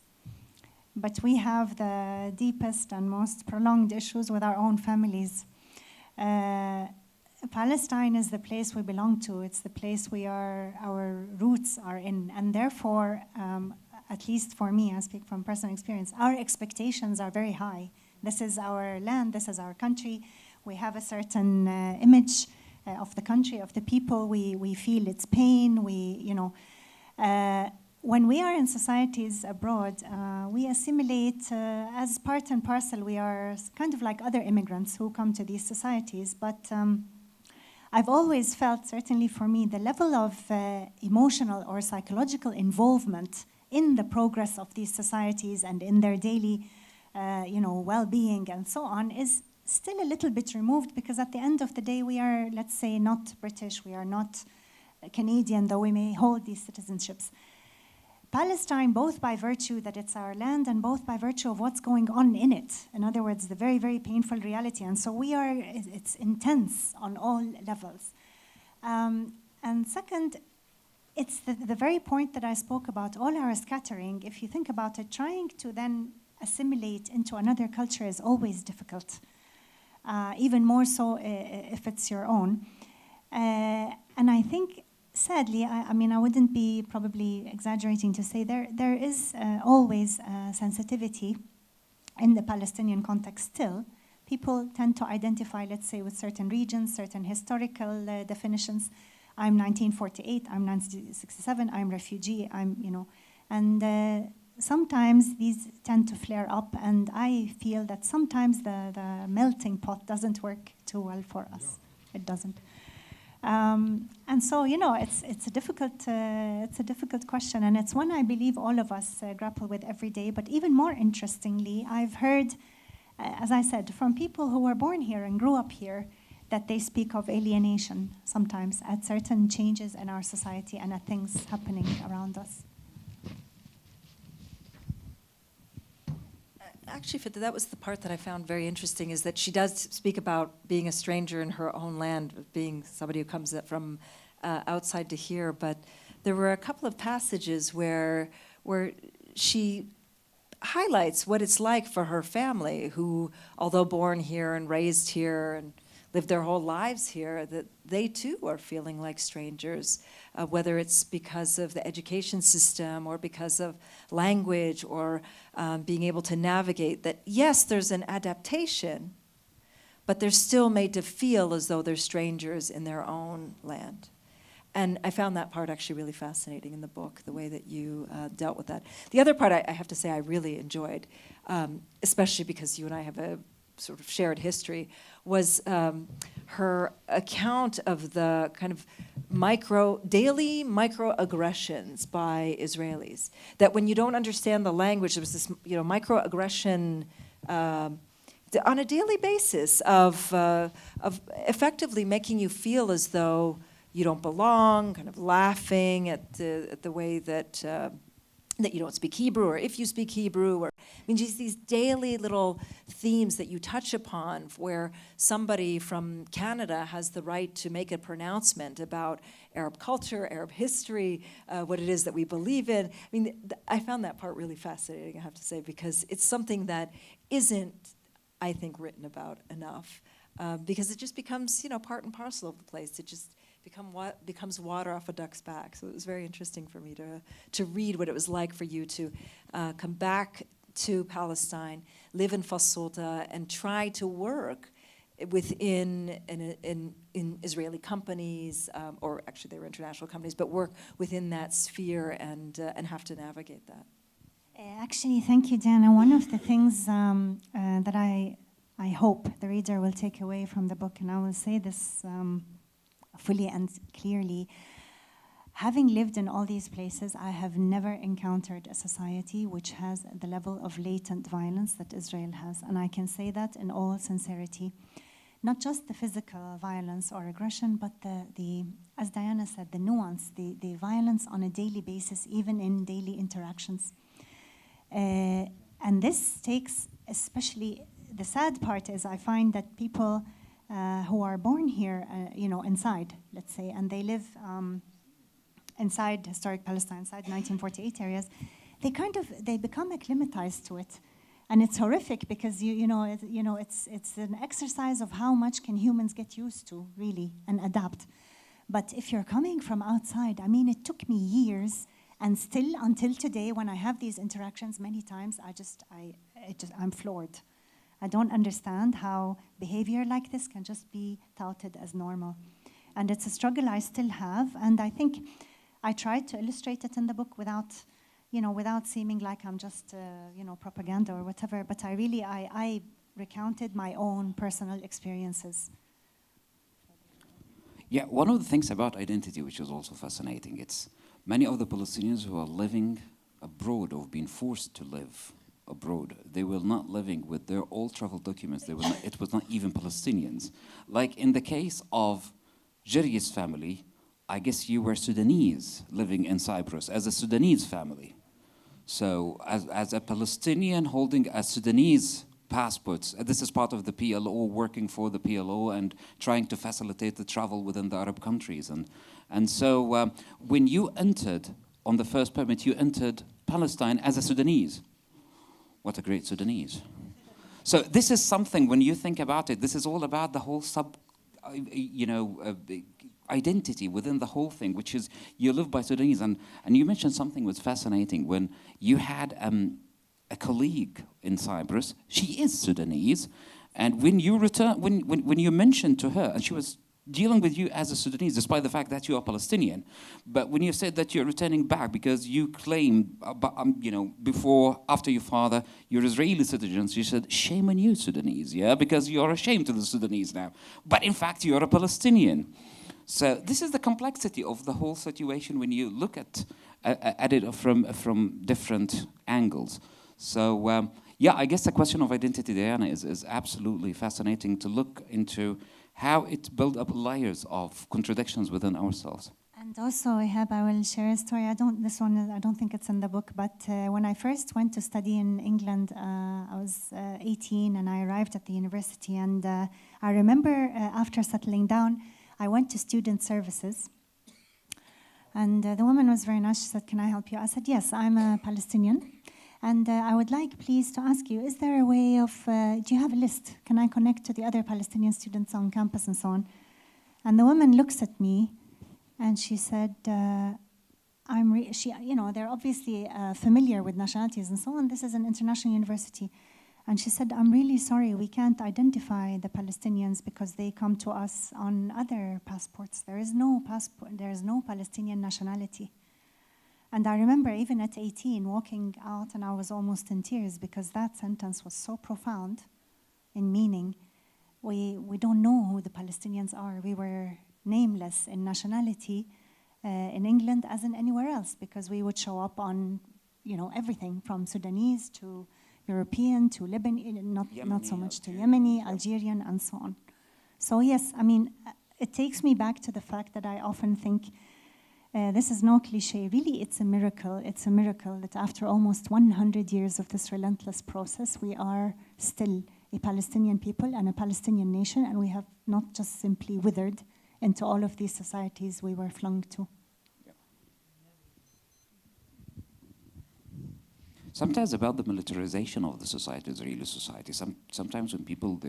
but we have the deepest and most prolonged issues with our own families. Palestine is the place we belong to. It's the place our roots are in. And therefore, at least for me, I speak from personal experience, our expectations are very high. This is our land, this is our country. We have a certain image of the country, of the people. We feel its pain. When we are in societies abroad, we assimilate as part and parcel. We are kind of like other immigrants who come to these societies. But I've always felt, certainly for me, the level of emotional or psychological involvement in the progress of these societies and in their daily well-being and so on is still a little bit removed, because at the end of the day, we are, let's say, not British, we are not Canadian, though we may hold these citizenships. Palestine, both by virtue that it's our land and both by virtue of what's going on in it, in other words, the very, very painful reality. And so it's intense on all levels. And second, it's the very point that I spoke about, all our scattering. If you think about it, trying to then assimilate into another culture is always difficult, even more so if it's your own. And I think, sadly, I mean, I wouldn't be probably exaggerating to say there is always sensitivity in the Palestinian context still. People tend to identify, let's say, with certain regions, certain historical definitions. I'm 1948, I'm 1967, I'm refugee, and sometimes these tend to flare up, and I feel that sometimes the melting pot doesn't work too well for us. It doesn't. And so, it's a difficult question, and it's one I believe all of us grapple with every day. But even more interestingly, I've heard, as I said, from people who were born here and grew up here, that they speak of alienation sometimes at certain changes in our society and at things happening around us. Actually, Fida, that was the part that I found very interesting, is that she does speak about being a stranger in her own land, being somebody who comes from outside to here. But there were a couple of passages where she highlights what it's like for her family, who, although born here and raised here and lived their whole lives here, that they too are feeling like strangers, whether it's because of the education system or because of language or being able to navigate that. Yes, there's an adaptation, but they're still made to feel as though they're strangers in their own land. And I found that part actually really fascinating in the book, the way that you dealt with that. The other part I have to say I really enjoyed, especially because you and I have a sort of shared history, was her account of the kind of daily microaggressions by Israelis. That when you don't understand the language, there was this microaggression on a daily basis of effectively making you feel as though you don't belong, kind of laughing at the way that you don't speak Hebrew, or if you speak Hebrew, or just these daily little themes that you touch upon, where somebody from Canada has the right to make a pronouncement about Arab culture, Arab history, what it is that we believe in. I found that part really fascinating, I have to say, because it's something that isn't, I think, written about enough, because it just becomes, part and parcel of the place. It just becomes water off a duck's back. So it was very interesting for me to read what it was like for you to come back to Palestine, live in Fassouta, and try to work within in Israeli companies, or actually they were international companies, but work within that sphere and have to navigate that. Actually, thank you, Diana. One of the things that I hope the reader will take away from the book, and I will say this fully and clearly, having lived in all these places, I have never encountered a society which has the level of latent violence that Israel has. And I can say that in all sincerity. Not just the physical violence or aggression, but the as Diana said, the nuance, the violence on a daily basis, even in daily interactions. And this takes, especially, the sad part is I find that people who are born here, inside, let's say, and they live inside historic Palestine, inside 1948 areas, they become acclimatized to it. And it's horrific because it's an exercise of how much can humans get used to, really, and adapt. But if you're coming from outside, I mean, it took me years, and still until today, when I have these interactions many times, I'm floored. I don't understand how behavior like this can just be touted as normal. And it's a struggle I still have, and I think I tried to illustrate it in the book without seeming like I'm just, propaganda or whatever, but I recounted my own personal experiences. Yeah, one of the things about identity which is also fascinating, it's many of the Palestinians who are living abroad or being forced to live abroad, they were not living with their all travel documents. It was not even Palestinians. Like in the case of Jiryis family, I guess you were Sudanese living in Cyprus as a Sudanese family. So as a Palestinian holding a Sudanese passport, this is part of the PLO, working for the PLO and trying to facilitate the travel within the Arab countries. And so when you entered on the first permit, you entered Palestine as a Sudanese. What a great Sudanese. So this is something, when you think about it, this is all about the whole identity within the whole thing, which is you live by Sudanese. And you mentioned something was fascinating when you had a colleague in Cyprus. She is Sudanese, and when you return, when you mentioned to her, and she was dealing with you as a Sudanese, despite the fact that you are Palestinian, but when you said that you're returning back because you claim, after your father, you're Israeli citizens, she said, shame on you, Sudanese, yeah, because you're ashamed of the Sudanese now. But in fact, you're a Palestinian. So this is the complexity of the whole situation when you look at it from different angles. So I guess the question of identity, Diana, is absolutely fascinating to look into how it built up layers of contradictions within ourselves. And also, Ihab, I will share a story. I don't think it's in the book, but when I first went to study in England, I was 18 and I arrived at the university. And I remember after settling down, I went to student services. And the woman was very nice. She said, "Can I help you?" I said, "Yes, I'm a Palestinian. And I would like, please, to ask you, is there a way of, do you have a list? Can I connect to the other Palestinian students on campus and so on?" And the woman looks at me and she said, they're obviously familiar with nationalities and so on. This is an international university. And she said, "I'm really sorry, we can't identify the Palestinians because they come to us on other passports. There is no passport, there is no Palestinian nationality." And I remember even at 18 walking out and I was almost in tears because that sentence was so profound in meaning. We don't know who the Palestinians are. We were nameless in nationality in England as in anywhere else because we would show up on everything from Sudanese to European to Lebanese, not so much to Yemeni, Algerian, and so on. So yes, I mean, it takes me back to the fact that I often think this is no cliche. Really, it's a miracle. It's a miracle that after almost 100 years of this relentless process, we are still a Palestinian people and a Palestinian nation, and we have not just simply withered into all of these societies we were flung to. Sometimes about the militarization of the society, Israeli society. Sometimes when people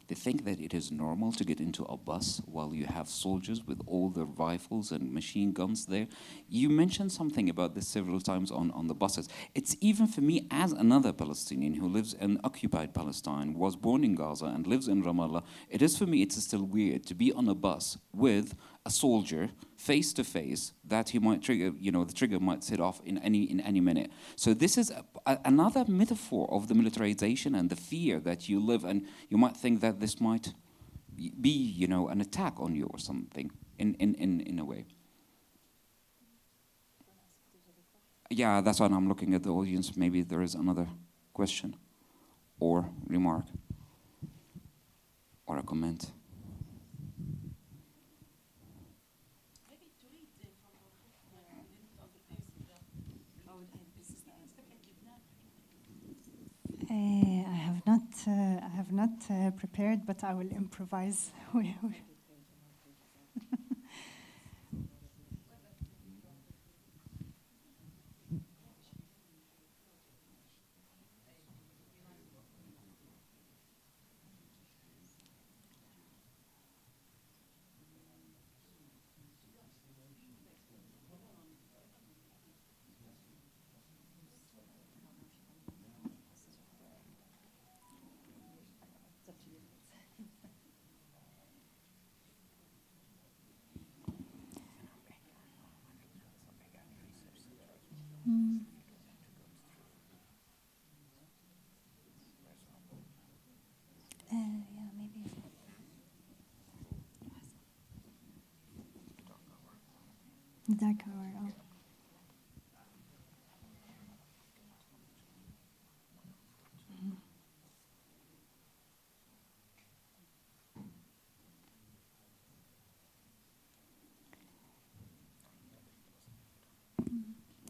they think that it is normal to get into a bus while you have soldiers with all their rifles and machine guns there. You mentioned something about this several times on the buses. It's even for me as another Palestinian who lives in occupied Palestine, was born in Gaza and lives in Ramallah, it is for me, it's still weird to be on a bus with a soldier face to face that he might trigger, the trigger might set off in any minute. So this is another metaphor of the militarization and the fear that you live, and you might think that this might be, an attack on you or something in a way. Yeah, that's why I'm looking at the audience. Maybe there is another question or remark or a comment. I have not prepared, but I will improvise. The dark hour. Oh.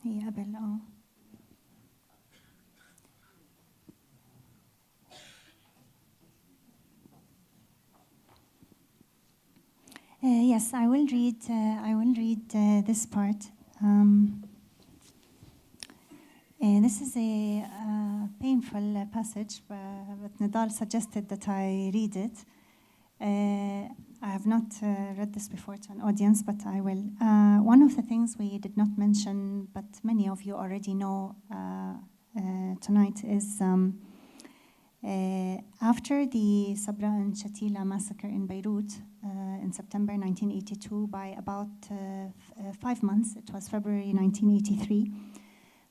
هي قبل Yes, I will read. This part. This is a painful passage, but Nidal suggested that I read it. I have not read this before to an audience, but I will. One of the things we did not mention, but many of you already know tonight, is after the Sabra and Shatila massacre in Beirut in September 1982, by about 5 months, it was February 1983,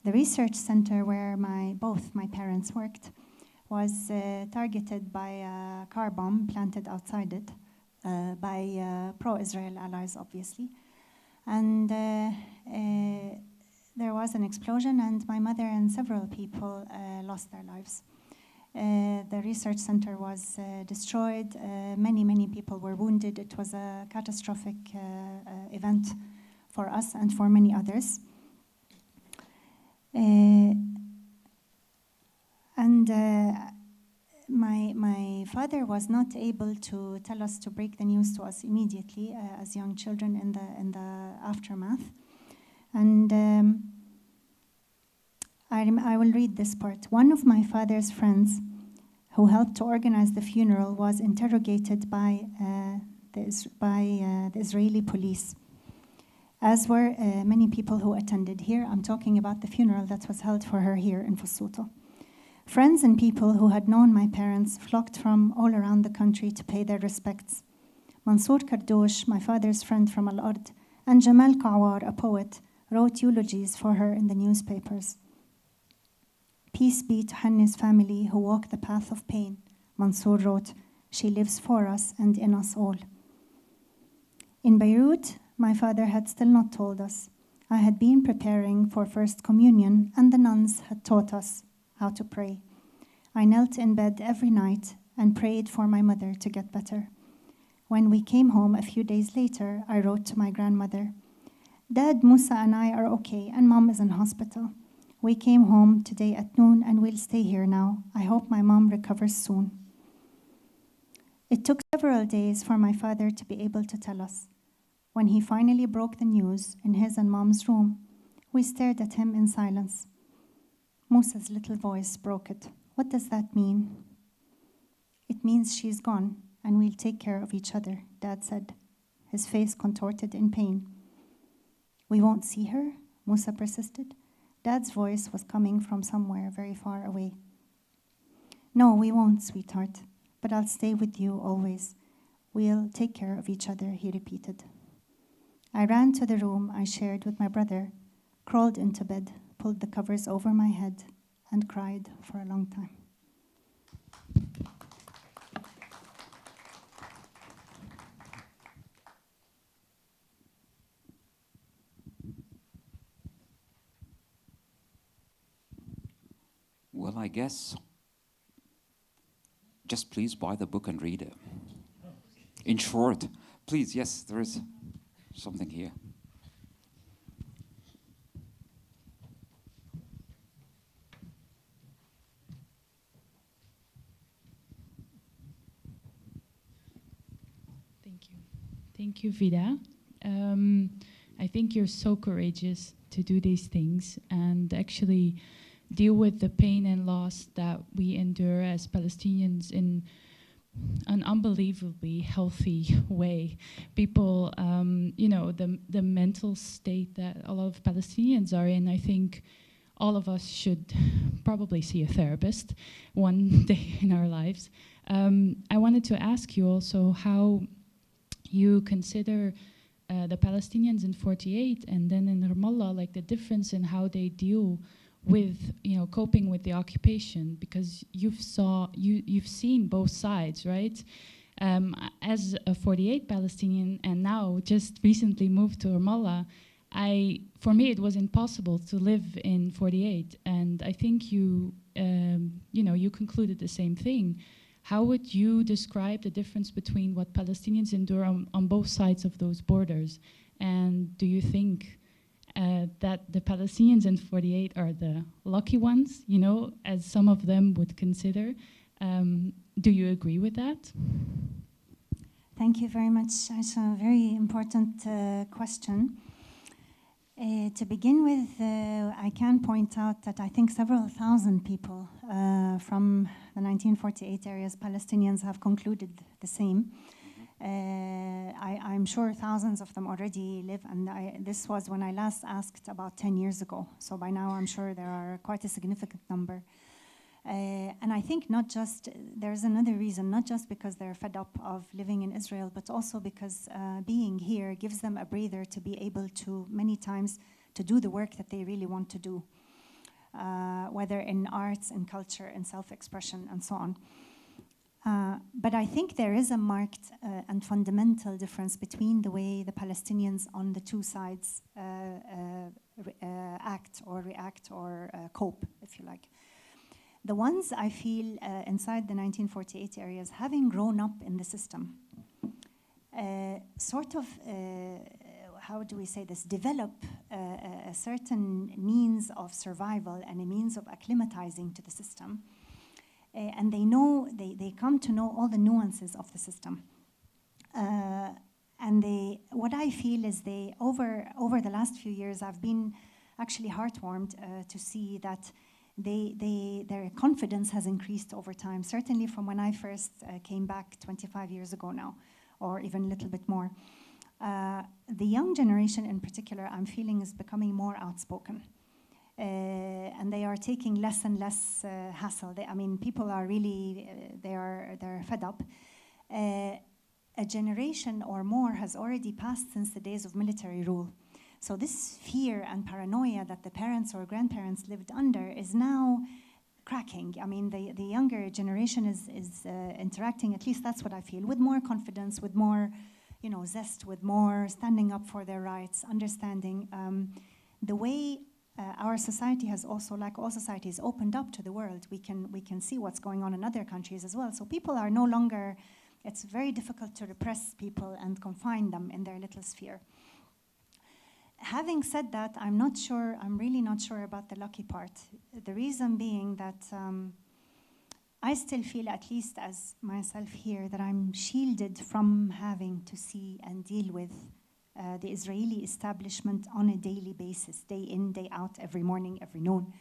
the research center where both my parents worked was targeted by a car bomb planted outside it by pro-Israel allies, obviously. And there was an explosion, and my mother and several people lost their lives. The research center was destroyed. Many people were wounded. It was a catastrophic event for us and for many others. My father was not able to tell us to break the news to us immediately as young children in the aftermath. And I will read this part. One of my father's friends who helped to organize the funeral was interrogated by the Israeli police, as were many people who attended. Here I'm talking about the funeral that was held for her here in Fassouta. Friends and people who had known my parents flocked from all around the country to pay their respects. Mansour Kardouche, my father's friend from Al-Ard, and Jamal Kawar, a poet, wrote eulogies for her in the newspapers. Peace be to Hanni's family who walk the path of pain, Mansour wrote. She lives for us and in us all. In Beirut, my father had still not told us. I had been preparing for First Communion, and the nuns had taught us how to pray. I knelt in bed every night and prayed for my mother to get better. When we came home a few days later, I wrote to my grandmother, Dad, Musa, and I are okay, and Mom is in hospital. We came home today at noon, and we'll stay here now. I hope my mom recovers soon. It took several days for my father to be able to tell us. When he finally broke the news in his and Mom's room, we stared at him in silence. Musa's little voice broke it. What does that mean? It means she's gone, and we'll take care of each other, Dad said, his face contorted in pain. We won't see her? Musa persisted. Dad's voice was coming from somewhere very far away. No, we won't, sweetheart, but I'll stay with you always. We'll take care of each other, he repeated. I ran to the room I shared with my brother, crawled into bed, pulled the covers over my head, and cried for a long time. Well, I guess just please buy the book and read it. In short, please, yes, there is something here. Thank you, Fida. I think you're so courageous to do these things and actually deal with the pain and loss that we endure as Palestinians in an unbelievably healthy way. People, the mental state that a lot of Palestinians are in, I think all of us should probably see a therapist one day in our lives. I wanted to ask you also how you consider the Palestinians in 48 and then in Ramallah, like the difference in how they deal with, coping with the occupation, because you've seen both sides, right? As a 48 Palestinian and now just recently moved to Ramallah, for me, it was impossible to live in 48, and I think you concluded the same thing. How would you describe the difference between what Palestinians endure on both sides of those borders? And do you think that the Palestinians in 48 are the lucky ones, as some of them would consider? Do you agree with that? Thank you very much. It's a very important question. To begin with, I can point out that I think several thousand people from the 1948 areas, Palestinians, have concluded the same. I'm sure thousands of them already live, and this was when I last asked about 10 years ago. So by now I'm sure there are quite a significant number. And I think there's another reason, not just because they're fed up of living in Israel, but also because being here gives them a breather to be able to, many times, to do the work that they really want to do, whether in arts, in culture, in self-expression, and so on. But I think there is a marked and fundamental difference between the way the Palestinians on the two sides act or react or cope, if you like. The ones I feel inside the 1948 areas, having grown up in the system, how do we say this, develop a certain means of survival and a means of acclimatizing to the system. And they come to know all the nuances of the system. And what I feel is over the last few years, I've been actually heartwarmed to see that their confidence has increased over time, certainly from when I first came back 25 years ago now, or even a little bit more. The young generation in particular, I'm feeling, is becoming more outspoken. And they are taking less and less hassle. People are really, they're fed up. A generation or more has already passed since the days of military rule. So this fear and paranoia that the parents or grandparents lived under is now cracking. The younger generation is interacting, at least that's what I feel, with more confidence, with more, zest, with more standing up for their rights, understanding the way our society has also, like all societies, opened up to the world. We can see what's going on in other countries as well. So people are no longer, it's very difficult to repress people and confine them in their little sphere. Having said that, I'm really not sure about the lucky part. The reason being that I still feel, at least as myself here, that I'm shielded from having to see and deal with the Israeli establishment on a daily basis, day in, day out, every morning, every noon,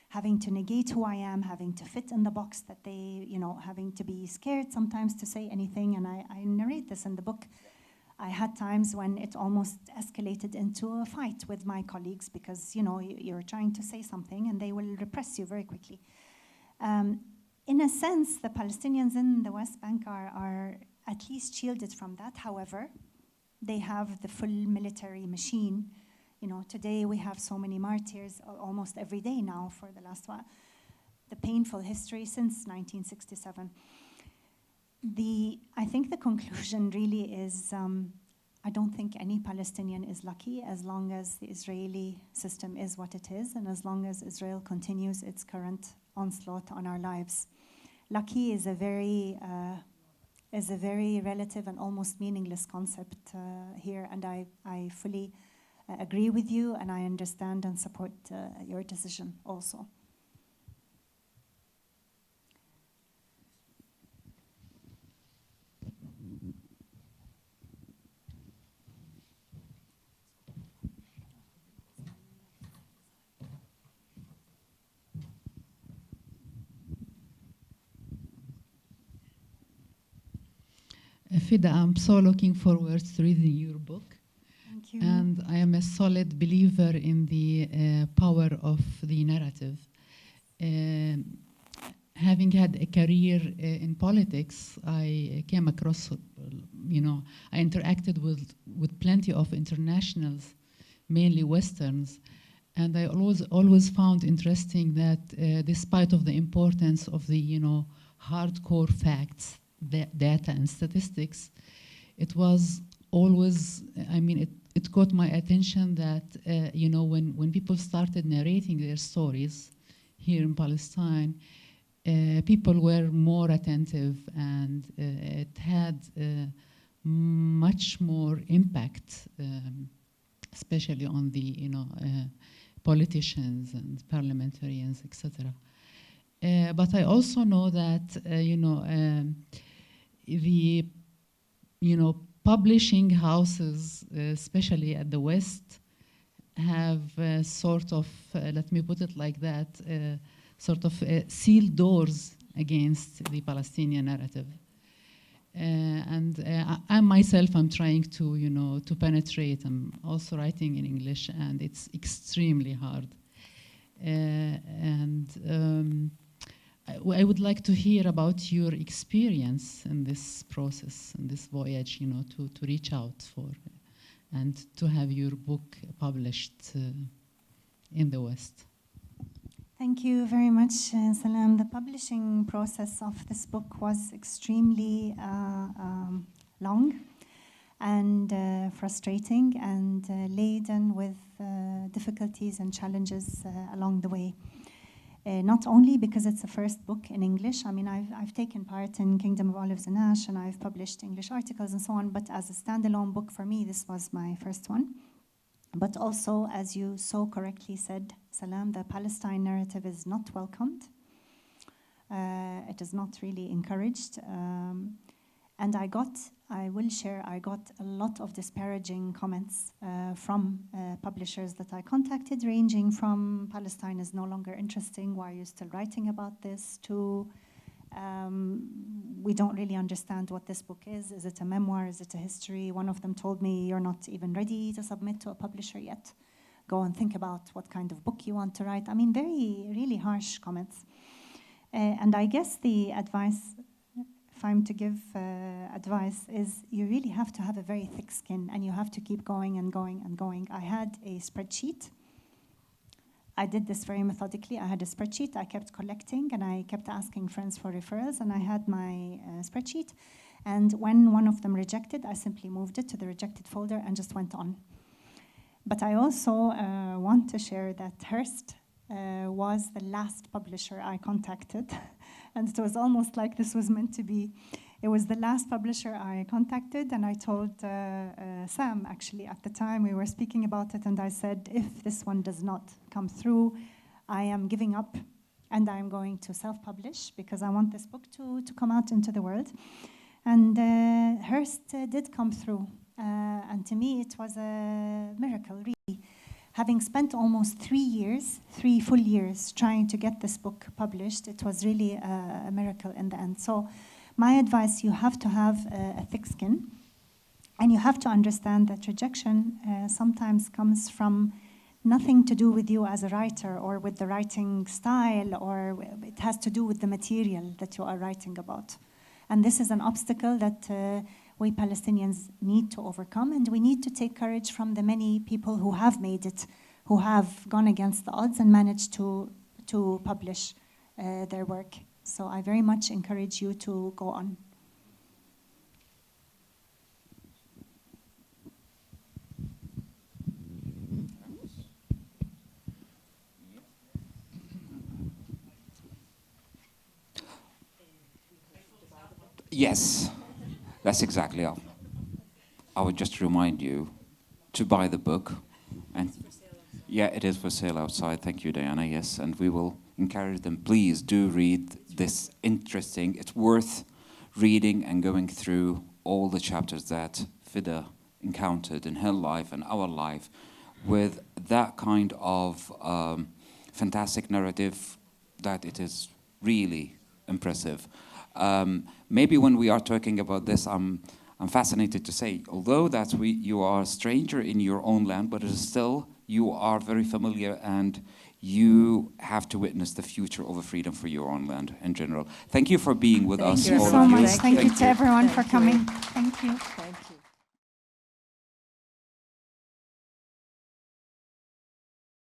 having to negate who I am, having to fit in the box that they, having to be scared sometimes to say anything, and I narrate this in the book. I had times when it almost escalated into a fight with my colleagues because, you're trying to say something and they will repress you very quickly. In a sense, the Palestinians in the West Bank are at least shielded from that. However, they have the full military machine. Today we have so many martyrs almost every day now for the last while. The painful history since 1967. I think the conclusion really is, I don't think any Palestinian is lucky as long as the Israeli system is what it is and as long as Israel continues its current onslaught on our lives. Lucky is a very relative and almost meaningless concept here, and I fully agree with you, and I understand and support your decision also. Fida, I'm so looking forward to reading your book. Thank you. And I am a solid believer in the power of the narrative. Having had a career in politics, I came across, I interacted with plenty of internationals, mainly Westerns, and I always found interesting that despite of the importance of the, hardcore facts, data and statistics, it was always, it caught my attention that, you know, when people started narrating their stories here in Palestine, people were more attentive, and it had much more impact, especially on the, you know, politicians and parliamentarians, etc. But I also know that, you know, the, you know, publishing houses, especially at the West, have sort of, let me put it like that, sort of sealed doors against the Palestinian narrative. And I myself, I'm trying to, you know, to penetrate. I'm also writing in English, and it's extremely hard. I would like to hear about your experience in this process, in this voyage, you know, to reach out for and to have your book published in the West. Thank you very much, Salam. The publishing process of this book was extremely long and frustrating and laden with difficulties and challenges along the way. Not only because it's the first book in English. I mean, I've taken part in Kingdom of Olives and Ash, and I've published English articles and so on, but as a standalone book for me, this was my first one. But also, as you so correctly said, Salam, the Palestine narrative is not welcomed. It is not really encouraged. And I got a lot of disparaging comments from publishers that I contacted, ranging from Palestine is no longer interesting, why are you still writing about this, to we don't really understand what this book is it a memoir, is it a history? One of them told me, you're not even ready to submit to a publisher yet. Go and think about what kind of book you want to write. I mean, really harsh comments. And I guess the advice, if I'm to give advice, is you really have to have a very thick skin, and you have to keep going and going and going. I had a spreadsheet. I did this very methodically. I had a spreadsheet. I kept collecting, and I kept asking friends for referrals, and I had my spreadsheet. And when one of them rejected, I simply moved it to the rejected folder and just went on. But I also want to share that Hearst was the last publisher I contacted. And it was almost like this was meant to be. It was the last publisher I contacted, and I told Sam, actually, at the time we were speaking about it, and I said, if this one does not come through, I am giving up, and I'm going to self-publish, because I want this book to come out into the world. And Hearst did come through, and to me it was a miracle, really. Having spent almost 3 full years trying to get this book published, it was really a miracle in the end. So my advice, you have to have a thick skin, and you have to understand that rejection sometimes comes from nothing to do with you as a writer or with the writing style, or it has to do with the material that you are writing about. And this is an obstacle that we Palestinians need to overcome, and we need to take courage from the many people who have made it, who have gone against the odds and managed to publish their work. So I very much encourage you to go on. Yes, that's exactly it. I would just remind you to buy the book. And yeah, it is for sale outside. Thank you, Diana. Yes, and we will encourage them. Please do read this interesting. It's worth reading and going through all the chapters that Fida encountered in her life and our life with that kind of fantastic narrative that it is really impressive. Maybe when we are talking about this, I'm fascinated to say, although that you are a stranger in your own land, but it is still, you are very familiar, and you have to witness the future of a freedom for your own land in general. Thank you for being with us. Thank you so much. Thank you to everyone for coming. Thank you.